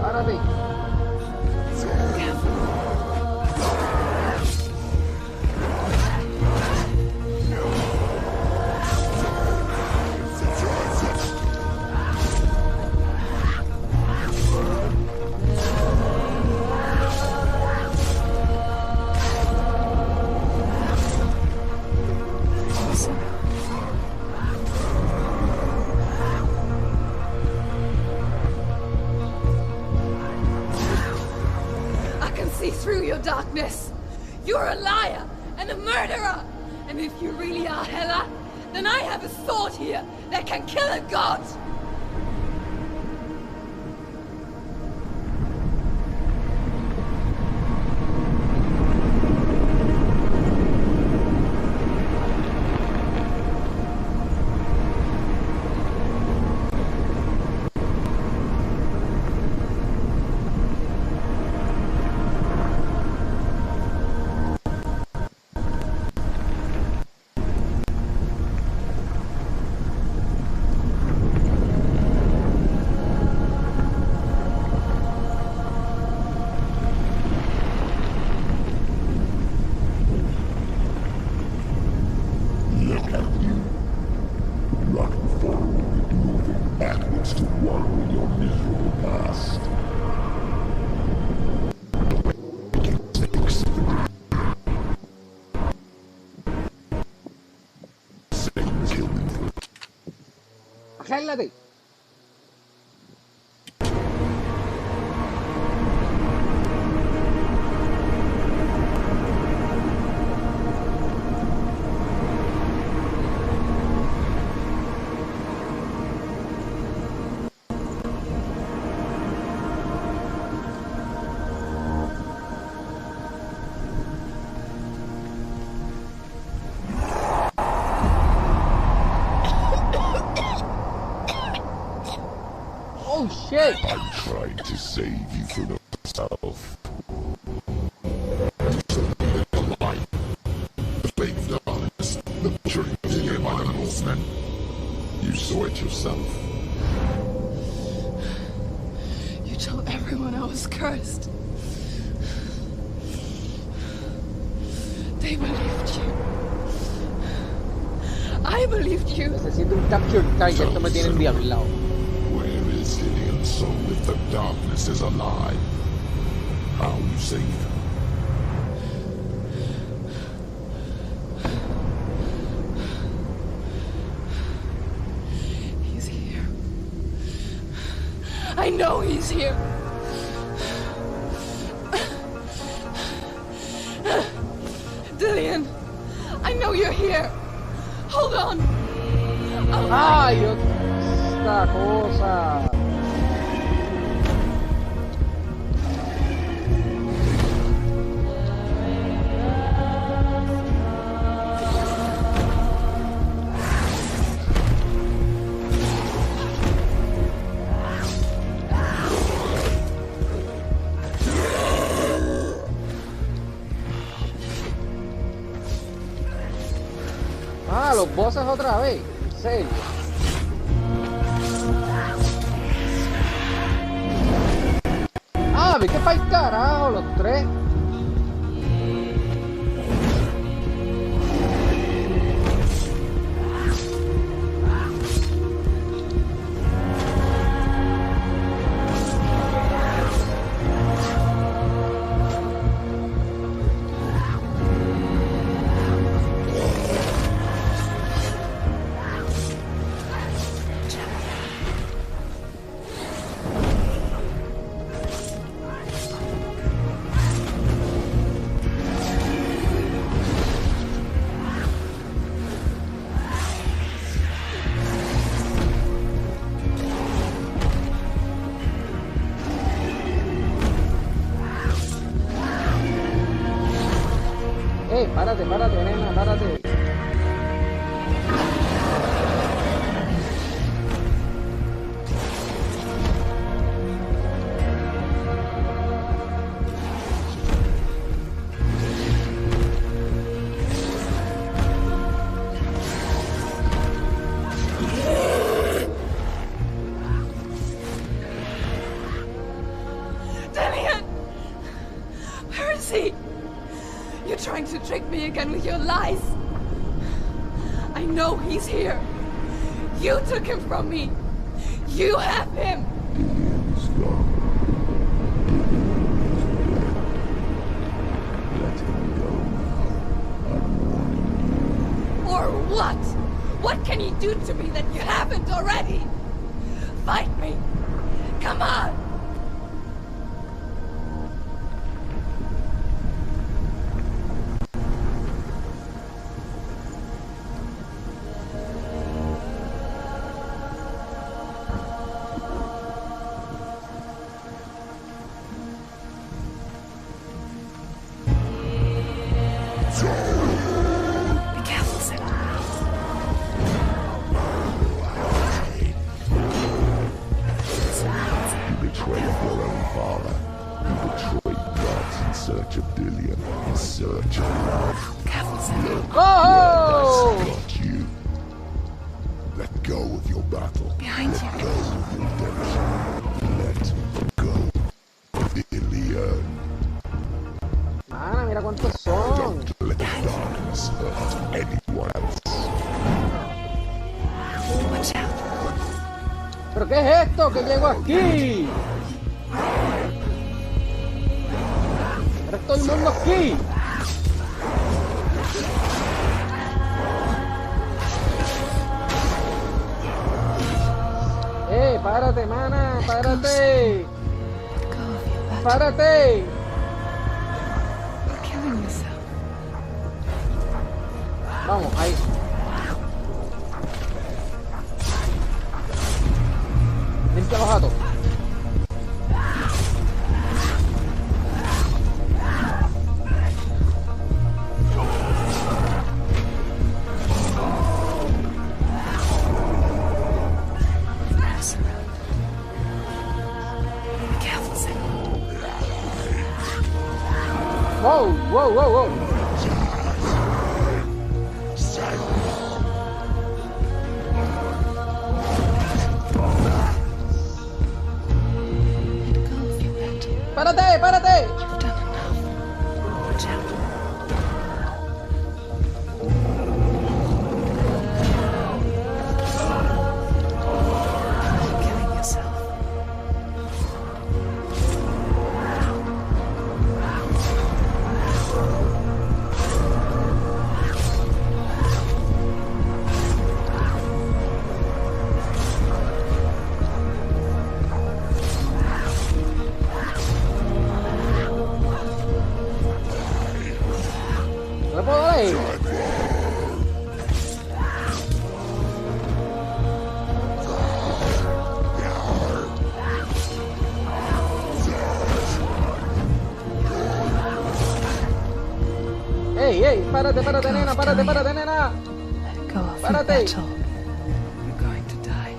Párate. Darkness! You're a liar and a murderer! And if you really are Hela, then I have a sword here that can kill a god! ¡Gélate! Oh shit! I'm trying to save you from yourself. The light, the fake darkness, the tricking by the Northmen. You saw it yourself. You told everyone I was cursed. They believed you. I believed you. Necesito un capture card, que esto me tiene endiablado. Where is Gideon's soul if the darkness is alive? How you save her? He's here. I know he's here. Dillian, I know you're here. Hold on. ¡Ay, esta cosa! Ah, los bosses otra vez. En serio. Ah, vete para el carajo, los tres. Párate, nena, párate. Dillian! Where is he? You're trying to trick me again with your lies. I know he's here. You took him from me. You have him. Gideon's gone. Let him go now. I'm warning you. Or what? What can he do to me that you haven't already? Fight me. Come on. Be careful, Senua. You betrayed your own father. You betrayed gods in search of Dillian, in search of love. Careful, Senua. Oh! That's not you. Let go of your battle. Behind Let you. go of your redemption. Let go of Dillian. Mana, mira cuántos son. Don't let the darkness hurt anyone else. Watch out. ¿Pero qué es esto que llego aquí? ¿Pero todo el mundo aquí? párate, mana, párate. Let go of your battle. Párate. You're killing yourself. Vamos, ahí. Limpia los gatos. Wow, wow, wow, wow. ¡Párate, párate! You've done enough. Watch out. You're killing yourself. ¿No le puedo dar ahí? ¡Ey, ey! ¡Párate, párate, nena! ¡Párate, párate, nena! Let go of your Párate. battle. You're going to die.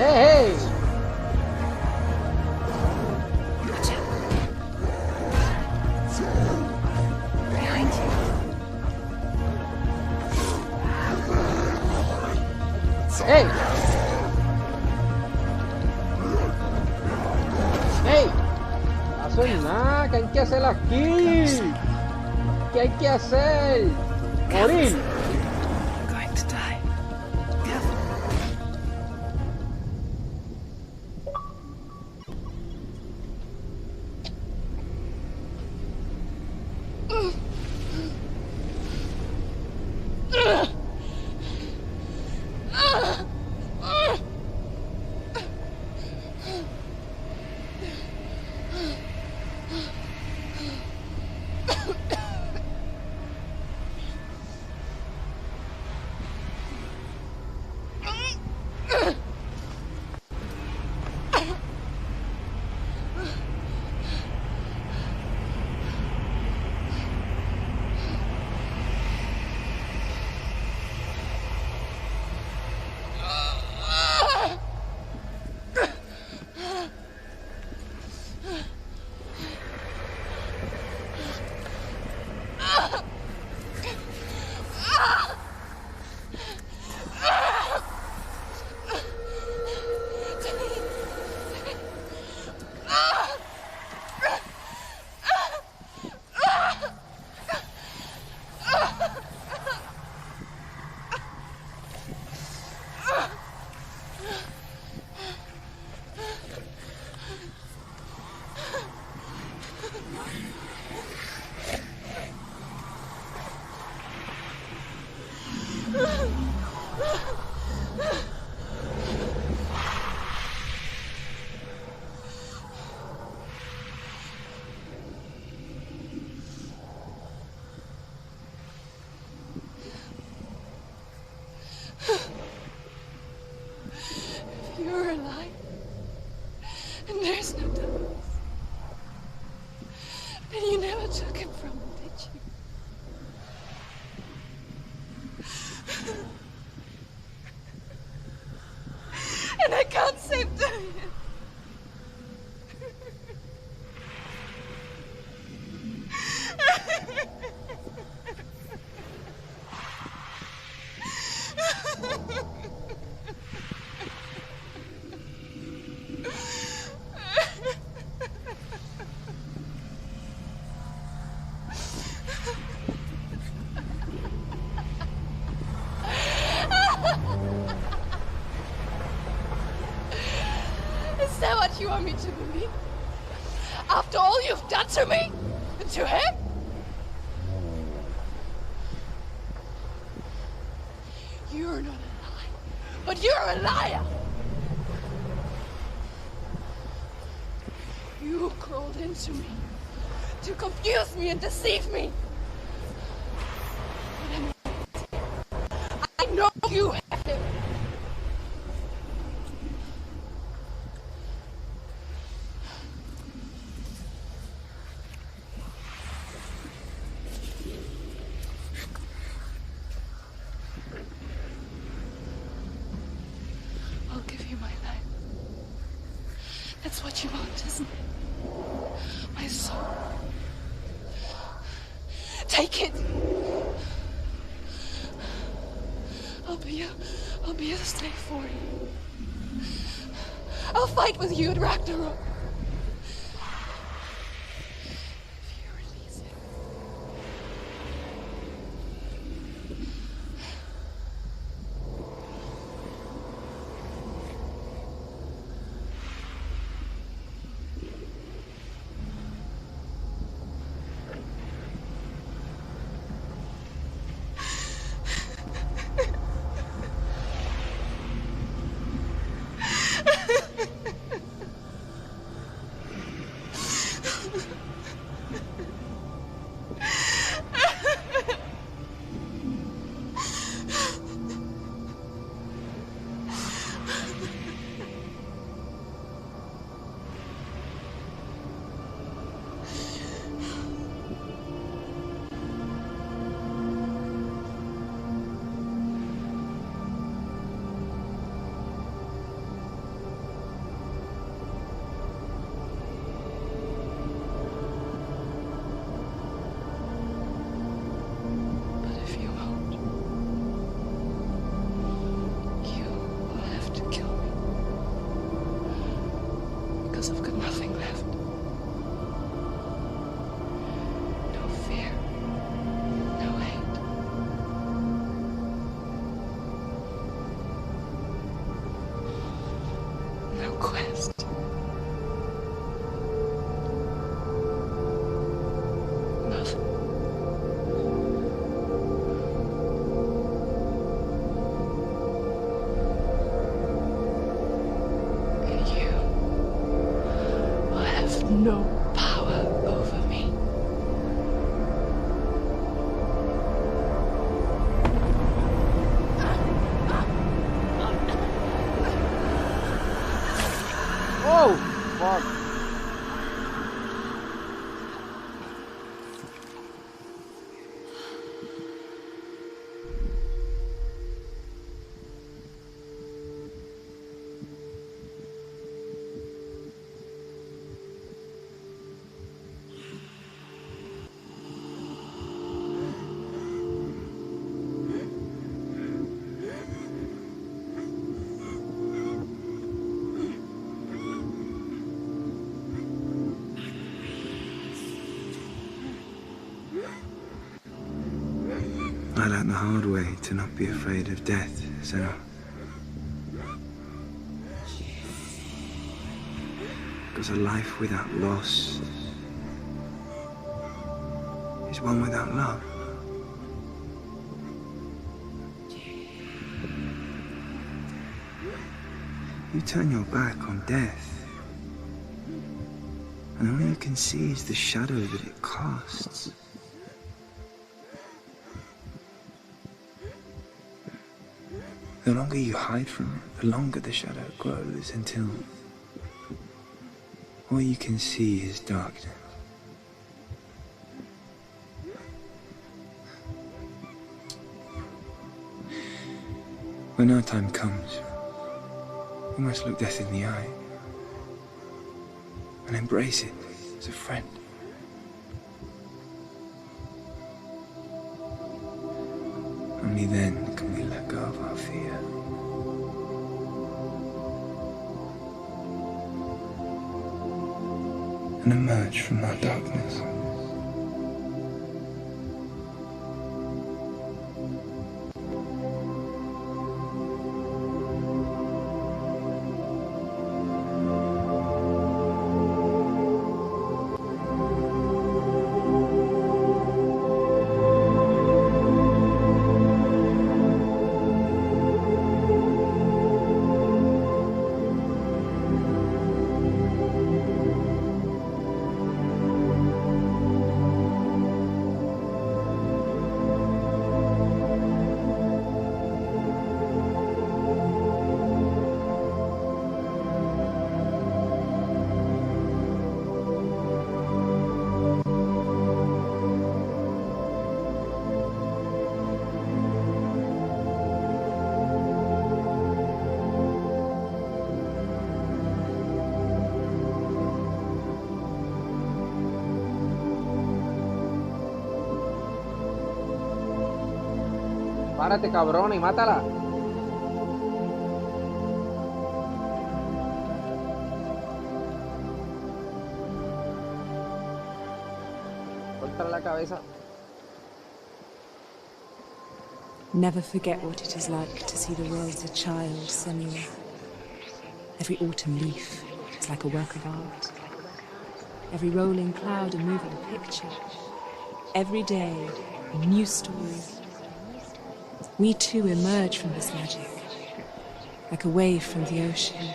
¡Ey, ey! Behind you. ¡Ey! ¡Ey! No hacen nada, ¿qué hay que hacer aquí? ¿Qué hay que hacer? ¡Morir! You're going to die. Careful. want me to believe? After all you've done to me? And to him? You're not a liar, but you're a liar! You crawled into me to confuse me and deceive me. I know you have him. I'll give you my life. That's what you want, isn't it? My soul. Take it. I'll be a slave for you. I'll fight with you at Ragnarok. If you release it. I've got nothing left. No fear. No hate. No quest. Nothing. No power over me. Oh, fuck. I learned the hard way to not be afraid of death, Senua. Because a life without loss is one without love. You turn your back on death, and all you can see is the shadow that it casts. The longer you hide from it, the longer the shadow grows until all you can see is darkness. When our time comes, we must look death in the eye and embrace it as a friend. Only then can we let go of our fear. And emerge from our darkness. Párate, cabrón, y mátala. Córtale la cabeza. Never forget what it is like to see the world as a child, Senua. Every autumn leaf is like a work of art. Every rolling cloud a moving picture. Every day, a new story. We too emerge from this magic, like a wave from the ocean,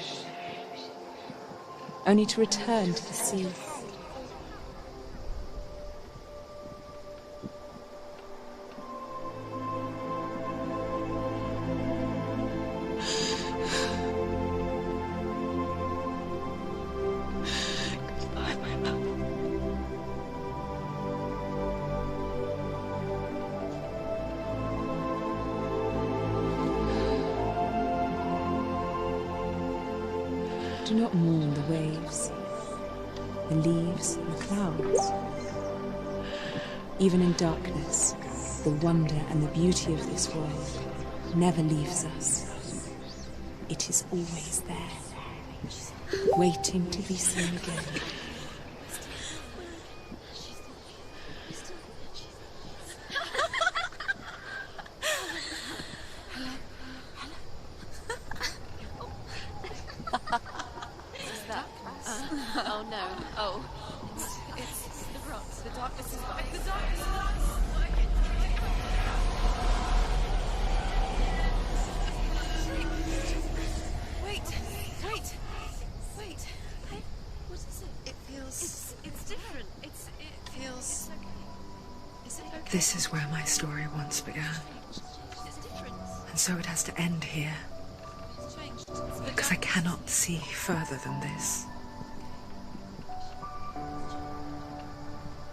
only to return to the sea. Do not mourn the waves, the leaves, and the clouds. Even in darkness, the wonder and the beauty of this world never leaves us. It is always there, waiting to be seen again. Oh no. Oh. It's the rocks. The darkness is back. The darkness is back. Wait. Hey, what is it? It feels... It's different. It feels... Okay. Is it okay? This is where my story once began. It's different. And so it has to end here. It's changed. Because I cannot see further than this.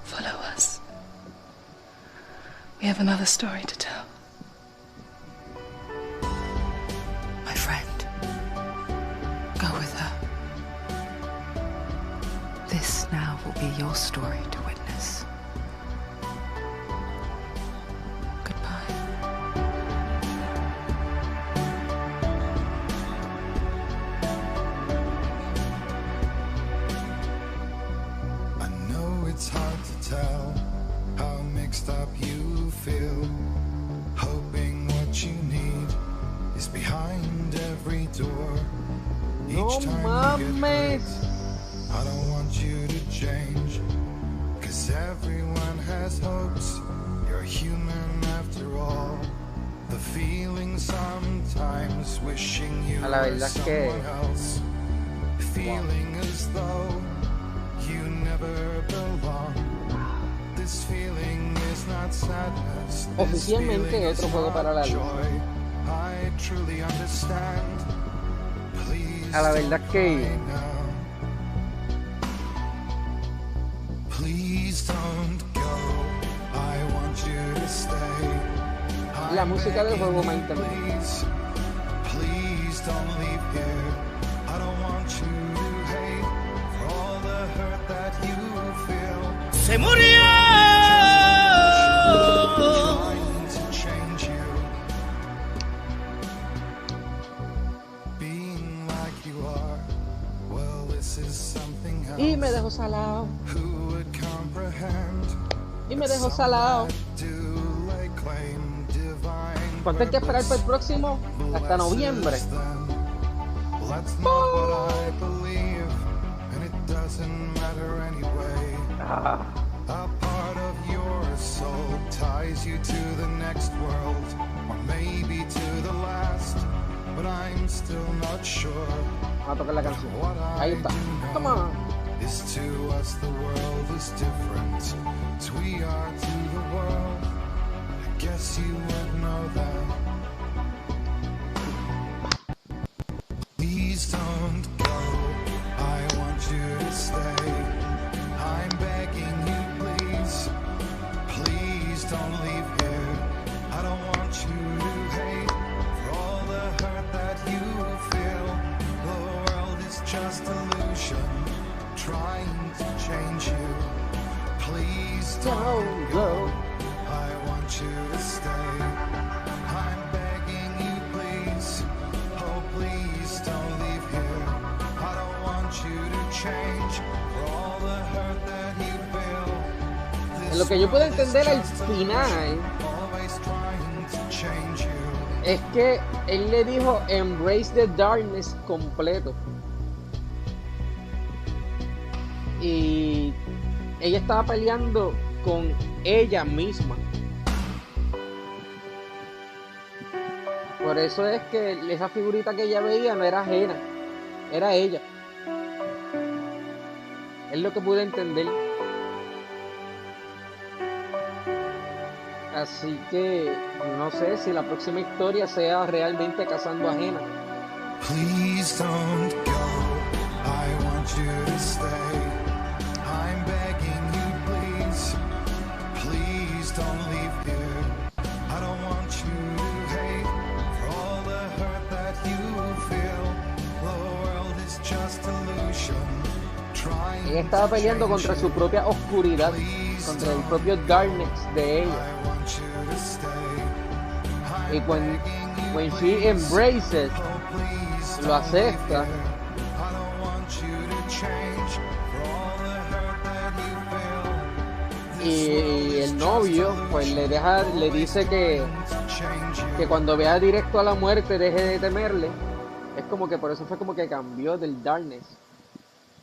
Follow us. We have another story to tell. My friend, go with her. This now will be your story to witness. Goodbye. I know it's hard to tell how mixed up you feel. Hoping what you need is behind every door. No Each time you get mames. hurt, I don't want you to change. 'Cause everyone has hopes. You're human after all. The feeling sometimes wishing you A la were verdad es que- someone else. Feeling as though you never belong. This feeling is not sadness. This Oficialmente feeling otro is juego not para la lista. joy. I truly understand. Please A la verdad don't que- cry now. Please don't go. I want you to stay. La I'm música del juego me begging you, encanta. please don't leave here. I don't want you to hate for all the hurt that you feel. ¡Se murió! Trying to change you. Being like you are. Well, this is something else. Y me dejó salado. Who would comprehend? Y me dejó salado. Do lay claim divine ¿Cuánto hay que esperar para el próximo? Hasta noviembre. Well, that's not what I believe, and it doesn't matter anyway. Ah, A part of your soul ties you to the next world, or maybe to the last, but I'm still not sure. vamos a tocar la canción. What Ahí I está. do Come know on. is to us the world is different, as we are to the world. I guess you would know that. Please don't go. I want you to stay. I'm begging you, please. Please don't leave here. I don't want you to hate for all the hurt that you feel. The world is just illusion, trying to change you. Please don't Don't go. go. I want you to stay. En lo que yo puedo entender al final es que él le dijo embrace the darkness completo. Y ella estaba peleando con ella misma. Por eso es que esa figurita que ella veía no era ajena, era ella. Es lo que pude entender. Así que no sé si la próxima historia sea realmente cazando ajena. Please don't go. I want you to stay. I'm begging you, please. Please don't leave here. I don't want you to hate for all the hurt that you feel. The world is just illusion. Ella estaba peleando contra su propia oscuridad, contra el propio darkness de ella. Y when she embraces, lo acepta, y el novio pues le dice que cuando vea directo a la muerte deje de temerle. Es como que por eso fue como que cambió del darkness.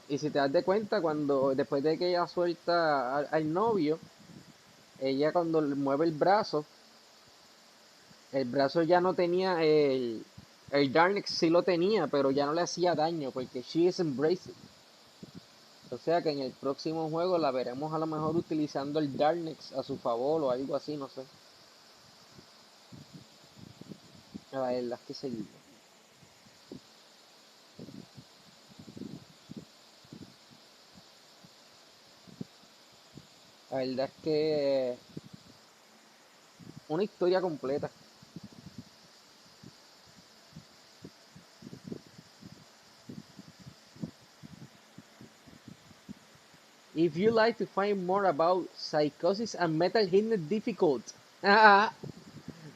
Y si te das de cuenta, cuando después de que ella suelta al novio, ella cuando le mueve el brazo ya no tenía el darkness, sí lo tenía, pero ya no le hacía daño porque she is embraced. O sea que en el próximo juego la veremos a lo mejor utilizando el darkness a su favor o algo así, no sé. A ver, las que seguimos. La verdad es que una historia completa. If you like to find more about psychosis and mental illness difficult,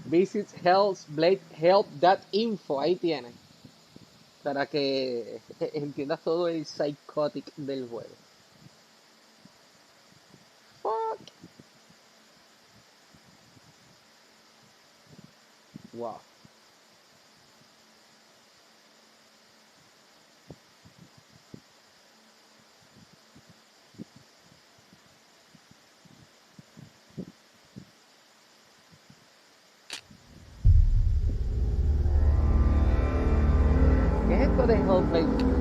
visit Hellblade help.info. Ahí tienes. Para que entiendas todo el psychotic del juego. Fuck. Wow. ¿Qué es esto de Hellblade?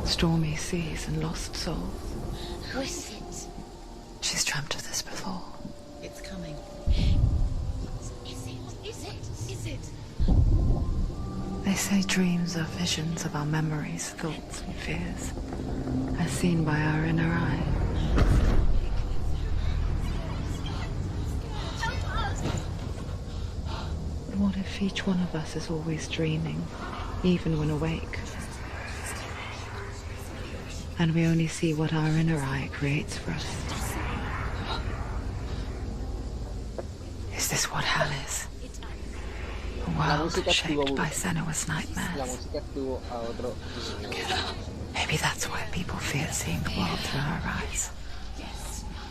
Stormy seas and lost souls. Who is it? She's dreamt of this before. It's coming. Is it? They say dreams are visions of our memories, thoughts and fears, as seen by our inner eye. But what if each one of us is always dreaming, even when awake? And we only see what our inner eye creates for us. Is this what hell is? A world shaped by Senua's nightmares. Maybe that's why people fear seeing the world through her eyes.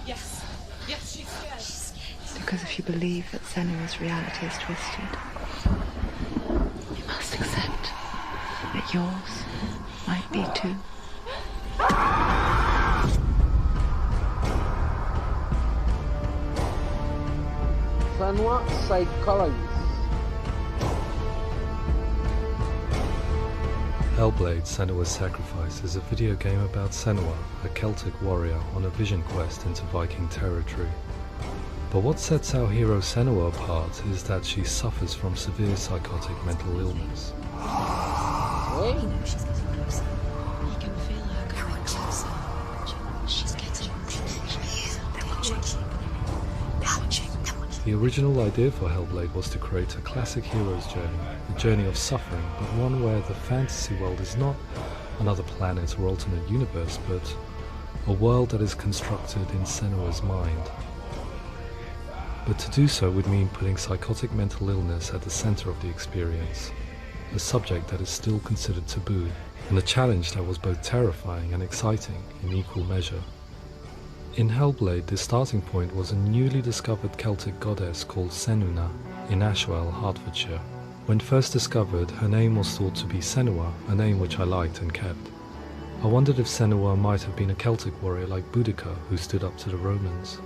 Yes, she's scared. Because if you believe that Senua's reality is twisted, you must accept that yours might be too. Senua Psychologist. Hellblade: Senua's Sacrifice is a video game about Senua, a Celtic warrior on a vision quest into Viking territory. But what sets our hero Senua apart is that she suffers from severe psychotic mental illness. Hey. She's getting closer. He can feel her coming closer. She's getting closer. They're watching. The original idea for Hellblade was to create a classic hero's journey, a journey of suffering, but one where the fantasy world is not another planet or alternate universe, but a world that is constructed in Senua's mind. But to do so would mean putting psychotic mental illness at the center of the experience, a subject that is still considered taboo and a challenge that was both terrifying and exciting in equal measure. In Hellblade, the starting point was a newly discovered Celtic goddess called Senua in Ashwell, Hertfordshire. When first discovered, her name was thought to be Senua, a name which I liked and kept. I wondered if Senua might have been a Celtic warrior like Boudica who stood up to the Romans.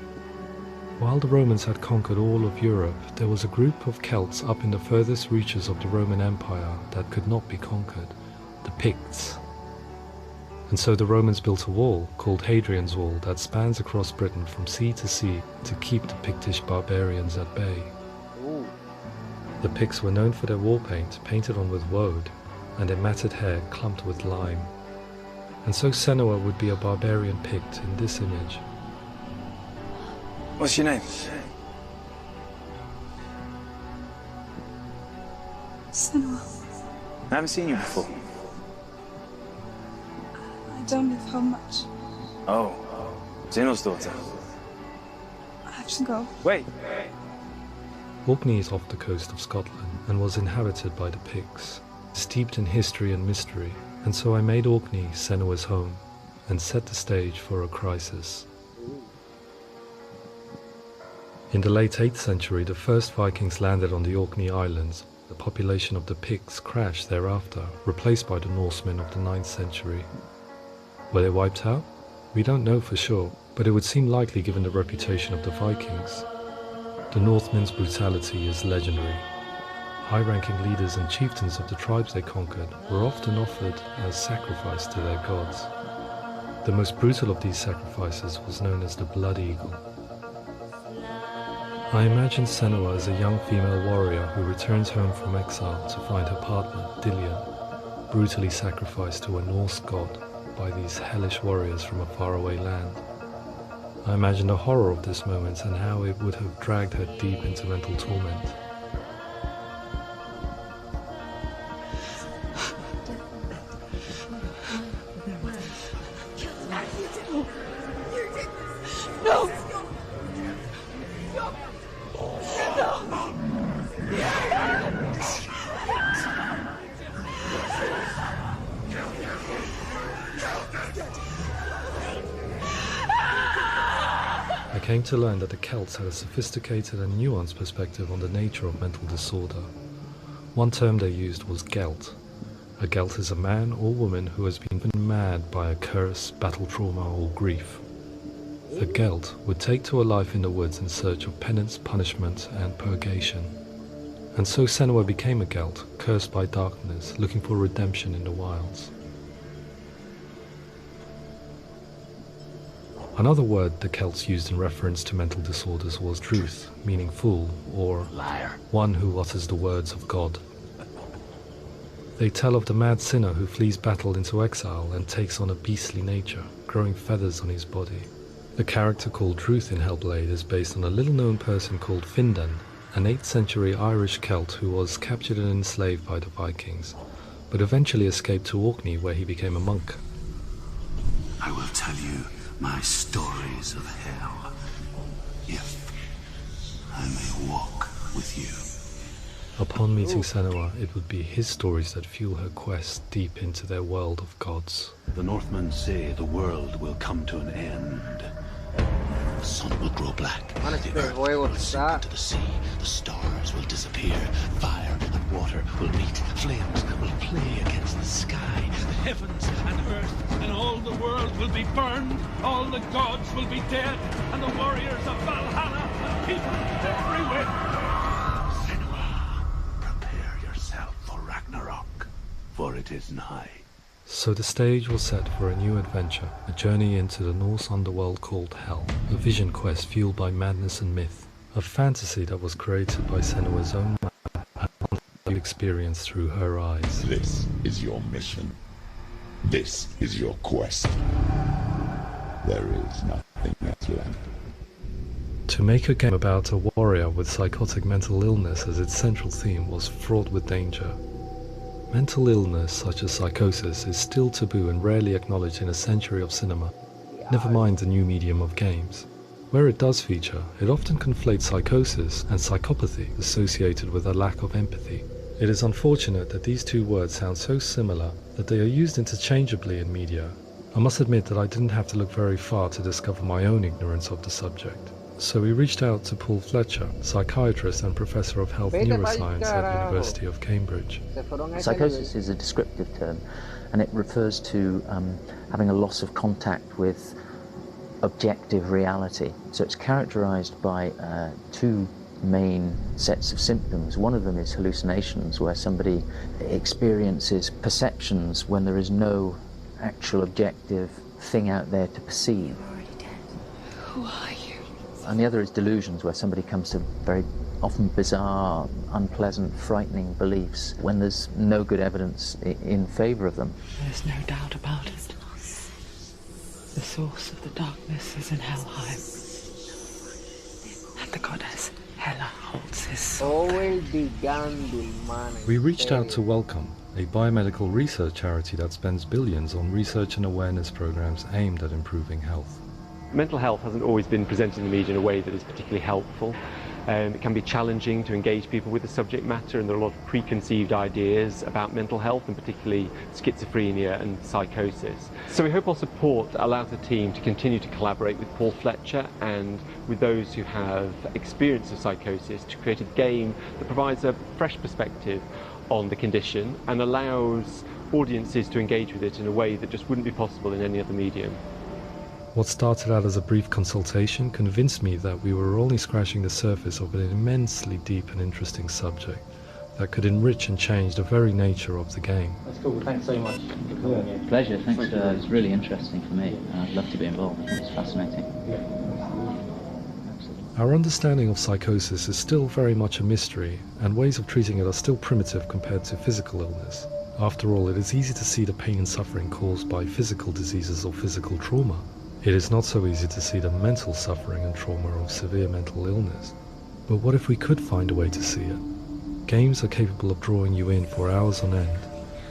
While the Romans had conquered all of Europe, there was a group of Celts up in the furthest reaches of the Roman Empire that could not be conquered, the Picts. And so the Romans built a wall, called Hadrian's Wall, that spans across Britain from sea to sea to keep the Pictish barbarians at bay. Ooh. The Picts were known for their war paint, painted on with woad, and their matted hair clumped with lime. And so Senua would be a barbarian Pict in this image. What's your name? Senua. I haven't seen you before. I don't live home much. Oh, Zeno's daughter. I have to go. Wait. Orkney is off the coast of Scotland and was inhabited by the Picts, steeped in history and mystery, and so I made Orkney Senua's home and set the stage for a crisis. In the late 8th century, the first Vikings landed on the Orkney Islands. The population of the Picts crashed thereafter, replaced by the Norsemen of the 9th century. Were they wiped out? We don't know for sure, but it would seem likely given the reputation of the Vikings. The Northmen's brutality is legendary. High-ranking leaders and chieftains of the tribes they conquered were often offered as sacrifice to their gods. The most brutal of these sacrifices was known as the Blood Eagle. I imagine Senua as a young female warrior who returns home from exile to find her partner, Dillian, brutally sacrificed to a Norse god by these hellish warriors from a faraway land. I imagine the horror of this moment and how it would have dragged her deep into mental torment. No! I came to learn that the Celts had a sophisticated and nuanced perspective on the nature of mental disorder. One term they used was Gelt. A Gelt is a man or woman who has been mad by a curse, battle trauma, or grief. The Gelt would take to a life in the woods in search of penance, punishment, and purgation. And so Senua became a Gelt, cursed by darkness, looking for redemption in the wilds. Another word the Celts used in reference to mental disorders was truth, meaning fool, or Liar. one who utters the words of God. They tell of the mad sinner who flees battle into exile and takes on a beastly nature, growing feathers on his body. The character called Truth in Hellblade is based on a little-known person called Findan, an 8th century Irish Celt who was captured and enslaved by the Vikings, but eventually escaped to Orkney where he became a monk. I will tell you my stories of hell, if I may walk with you. Upon meeting Senua, it would be his stories that fuel her quest deep into their world of gods. The Northmen say the world will come to an end. The sun will grow black, the earth will sink into the sea, the stars will disappear, fire and water will meet, flames will play against the sky, the heavens and earth and all the world will be burned, all the gods will be dead, and the warriors of Valhalla and people everywhere. Senua, prepare yourself for Ragnarok, for it is nigh. So the stage was set for a new adventure, a journey into the Norse underworld called Hell, a vision quest fueled by madness and myth, a fantasy that was created by Senua's own mind and experienced through her eyes. This is your mission. This is your quest. There is nothing else left. To make a game about a warrior with psychotic mental illness as its central theme was fraught with danger. Mental illness, such as psychosis, is still taboo and rarely acknowledged in a century of cinema, never mind the new medium of games. Where it does feature, it often conflates psychosis and psychopathy associated with a lack of empathy. It is unfortunate that these two words sound so similar that they are used interchangeably in media. I must admit that I didn't have to look very far to discover my own ignorance of the subject. So we reached out to Paul Fletcher, psychiatrist and professor of health neuroscience at the University of Cambridge. Psychosis is a descriptive term, and it refers to having a loss of contact with objective reality. So it's characterized by two main sets of symptoms. One of them is hallucinations, where somebody experiences perceptions when there is no actual objective thing out there to perceive. Who are you? And the other is delusions, where somebody comes to very often bizarre, unpleasant, frightening beliefs when there's no good evidence in favor of them. There's no doubt about it. The source of the darkness is in Helheim. And the goddess Hela holds his sword. We reached out to Welcome, a biomedical research charity that spends billions on research and awareness programs aimed at improving health. Mental health hasn't always been presented in the media in a way that is particularly helpful. It can be challenging to engage people with the subject matter, and there are a lot of preconceived ideas about mental health, and particularly schizophrenia and psychosis. So we hope our support allows the team to continue to collaborate with Paul Fletcher and with those who have experience of psychosis to create a game that provides a fresh perspective on the condition and allows audiences to engage with it in a way that just wouldn't be possible in any other medium. What started out as a brief consultation convinced me that we were only scratching the surface of an immensely deep and interesting subject that could enrich and change the very nature of the game. That's cool. Thanks so much for coming here. Pleasure. Thanks. It's really interesting for me. I'd love to be involved. It's fascinating. Our understanding of psychosis is still very much a mystery, and ways of treating it are still primitive compared to physical illness. After all, it is easy to see the pain and suffering caused by physical diseases or physical trauma. It is not so easy to see the mental suffering and trauma of severe mental illness. But what if we could find a way to see it? Games are capable of drawing you in for hours on end,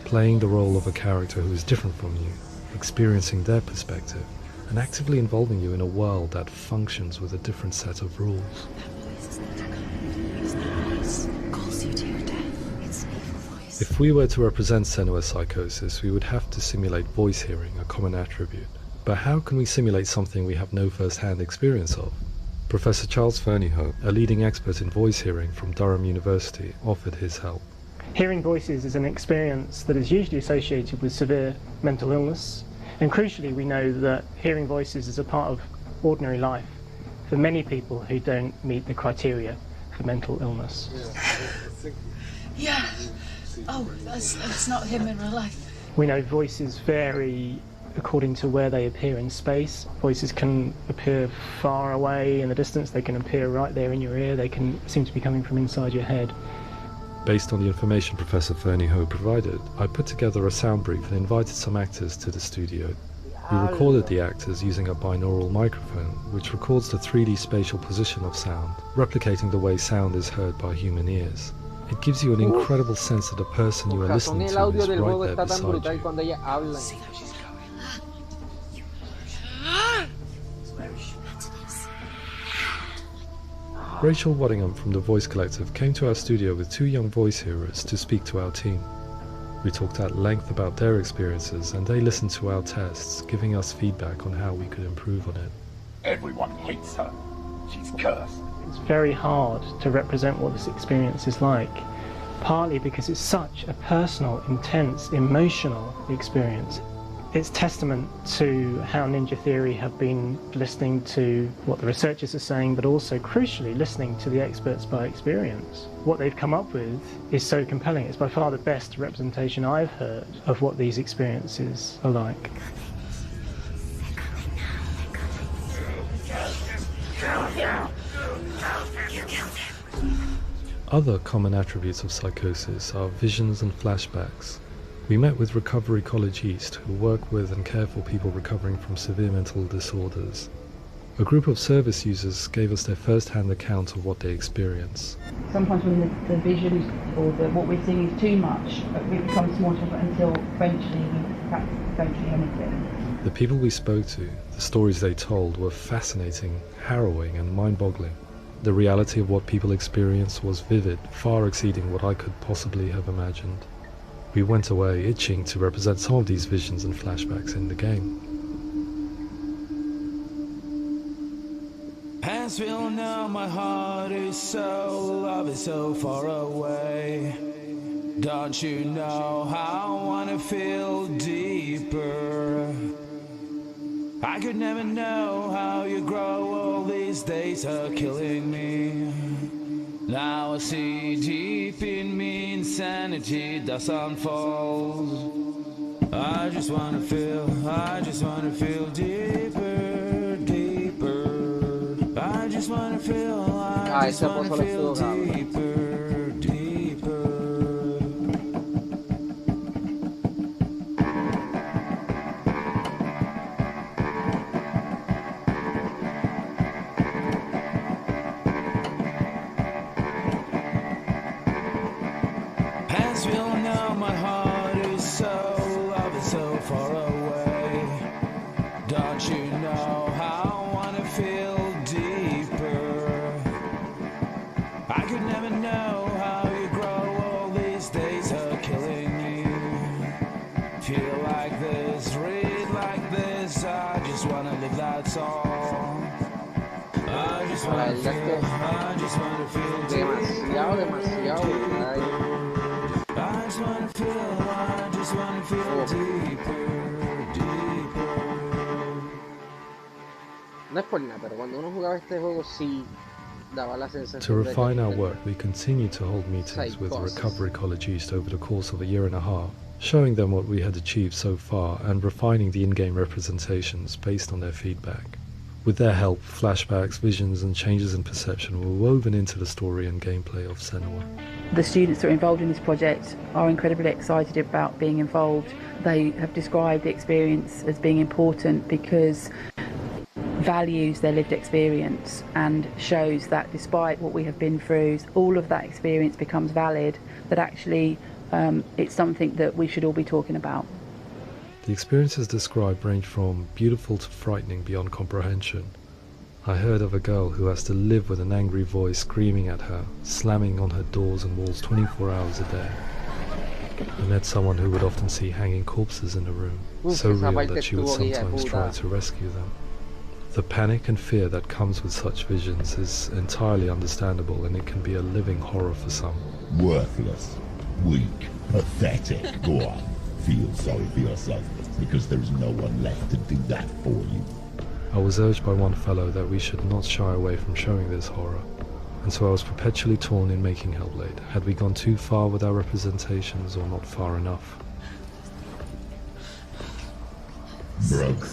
playing the role of a character who is different from you, experiencing their perspective, and actively involving you in a world that functions with a different set of rules. If we were to represent Senua's psychosis, we would have to simulate voice hearing, a common attribute. But how can we simulate something we have no first-hand experience of? Professor Charles Fernyhough, a leading expert in voice hearing from Durham University, offered his help. Hearing voices is an experience that is usually associated with severe mental illness, and crucially we know that hearing voices is a part of ordinary life for many people who don't meet the criteria for mental illness. Yeah. Oh, that's not him in real life. We know voices vary according to where they appear in space. Voices can appear far away in the distance, they can appear right there in your ear, they can seem to be coming from inside your head. Based on the information Professor Fernyhough provided, I put together a sound brief and invited some actors to the studio. We recorded the actors using a binaural microphone, which records the 3D spatial position of sound, replicating the way sound is heard by human ears. It gives you an incredible sense that the person you are listening to is right there beside you. Rachel Waddingham from the Voice Collective came to our studio with two young voice hearers to speak to our team. We talked at length about their experiences, and they listened to our tests, giving us feedback on how we could improve on it. Everyone hates her. She's cursed. It's very hard to represent what this experience is like, partly because it's such a personal, intense, emotional experience. It's testament to how Ninja Theory have been listening to what the researchers are saying, but also, crucially, listening to the experts by experience. What they've come up with is so compelling. It's by far the best representation I've heard of what these experiences are like. Other common attributes of psychosis are visions and flashbacks. We met with Recovery College East, who work with and care for people recovering from severe mental disorders. A group of service users gave us their first-hand account of what they experience. Sometimes when the visions or what we're seeing is too much, it becomes more difficult until eventually we practice don't see anything. The people we spoke to, the stories they told, were fascinating, harrowing and mind-boggling. The reality of what people experienced was vivid, far exceeding what I could possibly have imagined. We went away itching to represent some of these visions and flashbacks in the game. Hands will know my heart is so, love is so far away. Don't you know how I wanna feel deeper? I could never know how you grow, all these days are killing me. Now I see deep in me insanity does unfold. I just wanna feel deeper, deeper. I just wanna feel, I just wanna feel deeper, deeper. La verdad es que demasiado. No es por nada, pero cuando uno jugaba este juego sí daba la sensación. To refine our work, we continued to hold meetings with the Recovery College East over the course of a year and a half, showing them what we had achieved so far and refining the in-game representations based on their feedback. With their help, flashbacks, visions and changes in perception were woven into the story and gameplay of Senua. The students that are involved in this project are incredibly excited about being involved. They have described the experience as being important because values their lived experience and shows that despite what we have been through, all of that experience becomes valid, that actually it's something that we should all be talking about. The experiences described range from beautiful to frightening beyond comprehension. I heard of a girl who has to live with an angry voice screaming at her, slamming on her doors and walls 24 hours a day. I met someone who would often see hanging corpses in a room, so real that she would sometimes try to rescue them. The panic and fear that comes with such visions is entirely understandable, and it can be a living horror for some. Worthless, weak, pathetic. Go on, feel sorry for yourself, because there is no one left to do that for you. I was urged by one fellow that we should not shy away from showing this horror, and so I was perpetually torn in making Hellblade. Had we gone too far with our representations or not far enough? Broken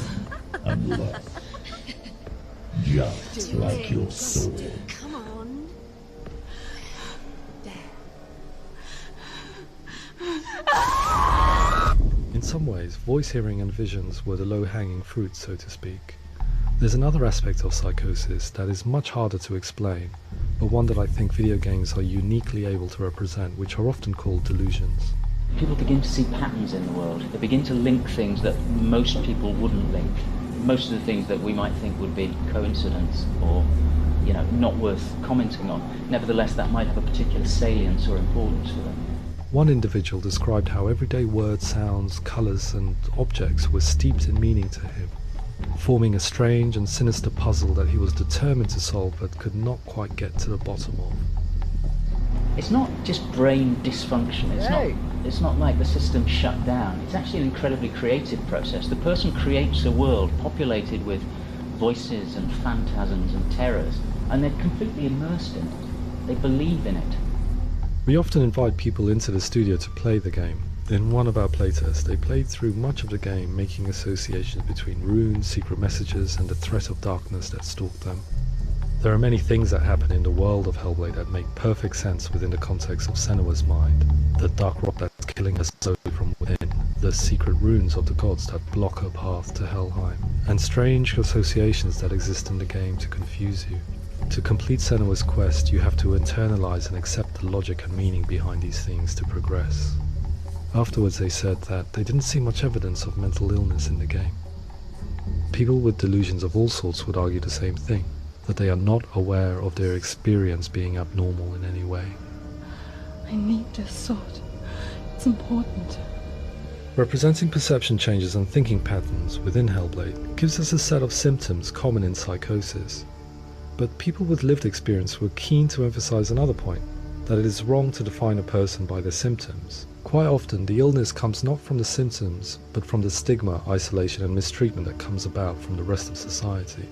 and lost. Just like your soul. Come on. In some ways, voice hearing and visions were the low-hanging fruit, so to speak. There's another aspect of psychosis that is much harder to explain, but one that I think video games are uniquely able to represent, which are often called delusions. People begin to see patterns in the world. They begin to link things that most people wouldn't link. Most of the things that we might think would be coincidence or, not worth commenting on. Nevertheless, that might have a particular salience or importance for them. One individual described how everyday words, sounds, colours and objects were steeped in meaning to him, forming a strange and sinister puzzle that he was determined to solve but could not quite get to the bottom of. It's not just brain dysfunction. It's not like the system shut down. It's actually an incredibly creative process. The person creates a world populated with voices and phantasms and terrors, and they're completely immersed in it. They believe in it. We often invite people into the studio to play the game. In one of our playtests, they played through much of the game, making associations between runes, secret messages, and the threat of darkness that stalked them. There are many things that happen in the world of Hellblade that make perfect sense within the context of Senua's mind. The dark rock that's killing her slowly from within, the secret runes of the gods that block her path to Helheim, and strange associations that exist in the game to confuse you. To complete Senua's quest, you have to internalize and accept the logic and meaning behind these things to progress. Afterwards they said that they didn't see much evidence of mental illness in the game. People with delusions of all sorts would argue the same thing. that they are not aware of their experience being abnormal in any way. I need this sword. It's important. Representing perception changes and thinking patterns within Hellblade gives us a set of symptoms common in psychosis. But people with lived experience were keen to emphasize another point, that it is wrong to define a person by their symptoms. Quite often, the illness comes not from the symptoms, but from the stigma, isolation and mistreatment that comes about from the rest of society.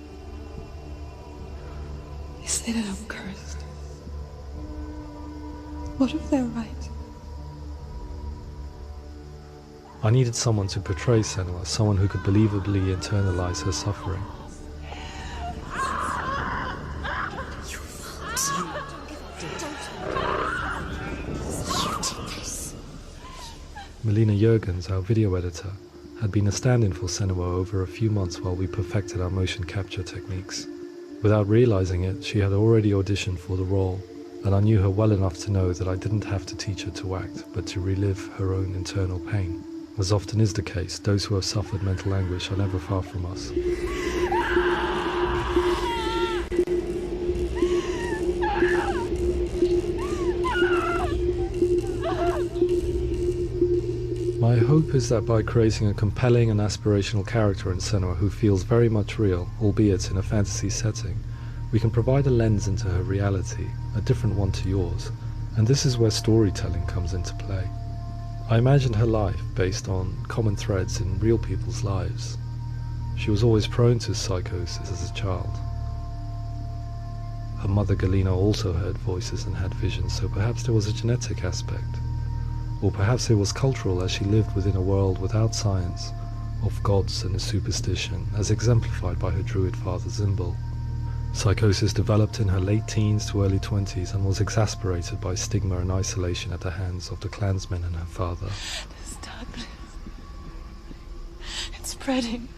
They say that I'm cursed. What if they're right? I needed someone to portray Senua, someone who could believably internalize her suffering. Melina Jurgens, our video editor, had been a stand-in for Senua over a few months while we perfected our motion capture techniques. Without realizing it, she had already auditioned for the role, and I knew her well enough to know that I didn't have to teach her to act, but to relive her own internal pain. As often is the case, those who have suffered mental anguish are never far from us. My hope is that by creating a compelling and aspirational character in Senua who feels very much real, albeit in a fantasy setting, we can provide a lens into her reality, a different one to yours, and this is where storytelling comes into play. I imagined her life based on common threads in real people's lives. She was always prone to psychosis as a child. Her mother Galina also heard voices and had visions, so perhaps there was a genetic aspect. Or perhaps it was cultural, as she lived within a world without science, of gods and a superstition, as exemplified by her druid father Zimbal. Psychosis developed in her late teens to early 20s and was exacerbated by stigma and isolation at the hands of the clansmen and her father. This darkness. It's spreading.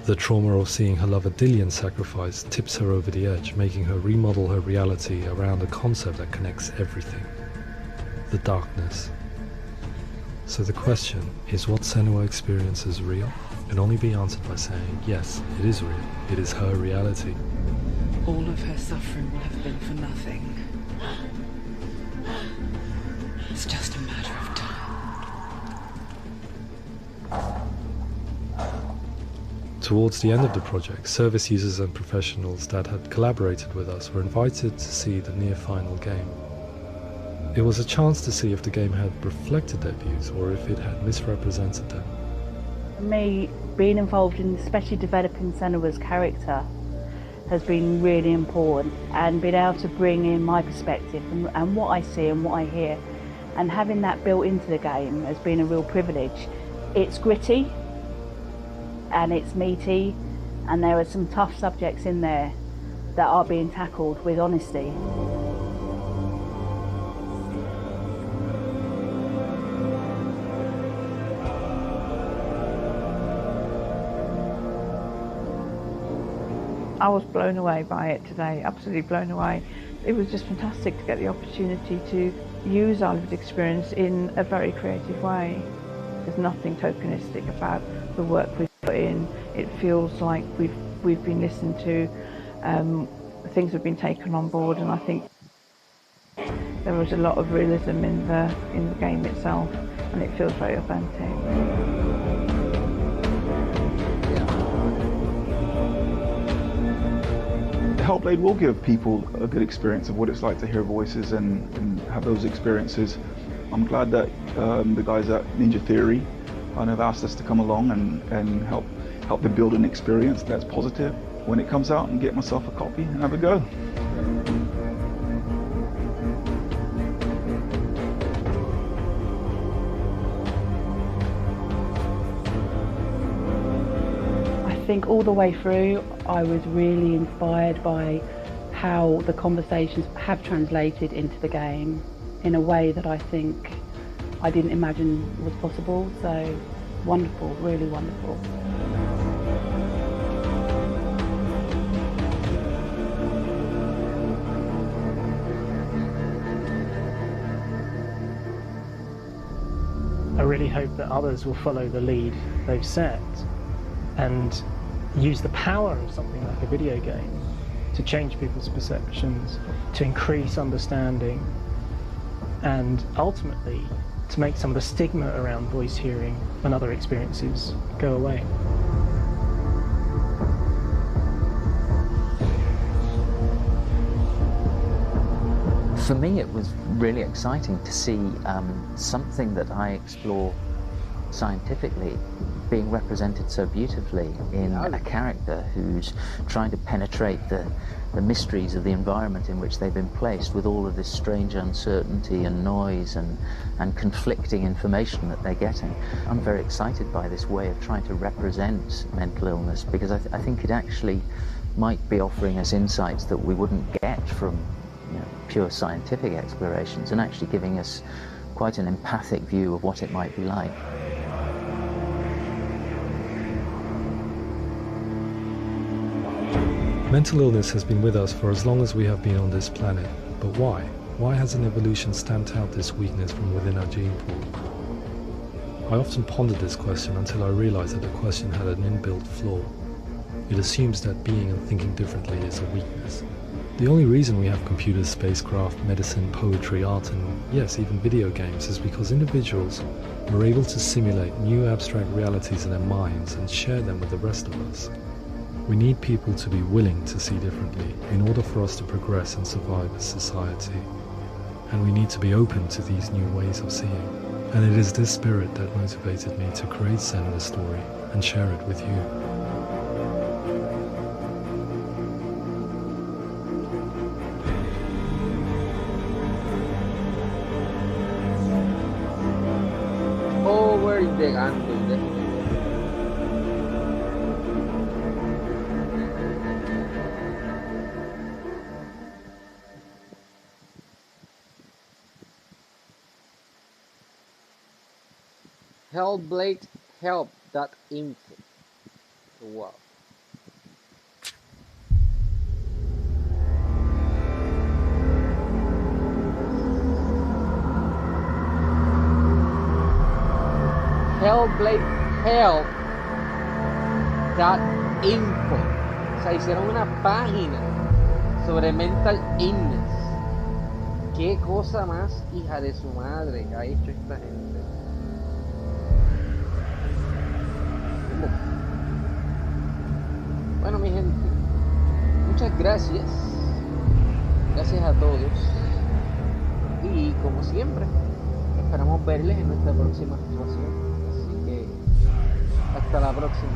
The trauma of seeing her lover Dillian sacrificed tips her over the edge, making her remodel her reality around a concept that connects everything: the darkness. So the question is, what Senua experiences real? Can only be answered by saying, yes, it is real. It is her reality. All of her suffering will have been for nothing. It's just a matter of time. Towards the end of the project, service users and professionals that had collaborated with us were invited to see the near-final game. It was a chance to see if the game had reflected their views or if it had misrepresented them. For me, being involved in especially developing Senua's character has been really important, and being able to bring in my perspective and what I see and what I hear, and having that built into the game has been a real privilege. It's gritty and it's meaty, and there are some tough subjects in there that are being tackled with honesty. I was blown away by it today, absolutely blown away. It was just fantastic to get the opportunity to use our lived experience in a very creative way. There's nothing tokenistic about the work we've put in. It feels like we've been listened to, things have been taken on board, and I think there was a lot of realism in the game itself, and it feels very authentic. Hellblade will give people a good experience of what it's like to hear voices and have those experiences. I'm glad that the guys at Ninja Theory have asked us to come along and help them build an experience that's positive when it comes out, and get myself a copy and have a go. I think all the way through I was really inspired by how the conversations have translated into the game in a way that I think I didn't imagine was possible. So wonderful, really wonderful. I really hope that others will follow the lead they've set and use the power of something like a video game to change people's perceptions, to increase understanding, and ultimately to make some of the stigma around voice hearing and other experiences go away. For me, it was really exciting to see something that I explore scientifically being represented so beautifully in a character who's trying to penetrate the mysteries of the environment in which they've been placed, with all of this strange uncertainty and noise and conflicting information that they're getting. I'm very excited by this way of trying to represent mental illness, because I think it actually might be offering us insights that we wouldn't get from pure scientific explorations, and actually giving us quite an empathic view of what it might be like. Mental illness has been with us for as long as we have been on this planet, but why? Why hasn't evolution stamped out this weakness from within our gene pool? I often pondered this question until I realized that the question had an inbuilt flaw. It assumes that being and thinking differently is a weakness. The only reason we have computers, spacecraft, medicine, poetry, art, and yes, even video games is because individuals are able to simulate new abstract realities in their minds and share them with the rest of us. We need people to be willing to see differently in order for us to progress and survive as society. And we need to be open to these new ways of seeing. And it is this spirit that motivated me to create Senua's story and share it with you. Llegando Hellblade help.info. Wow. Hellblade help.info. O sea, hicieron una página sobre mental illness. Qué cosa más hija de su madre ha hecho esta gente. Bueno, mi gente, muchas gracias. Gracias a todos. Y como siempre, esperamos verles en nuestra próxima actuación. Hasta la próxima.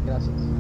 Gracias.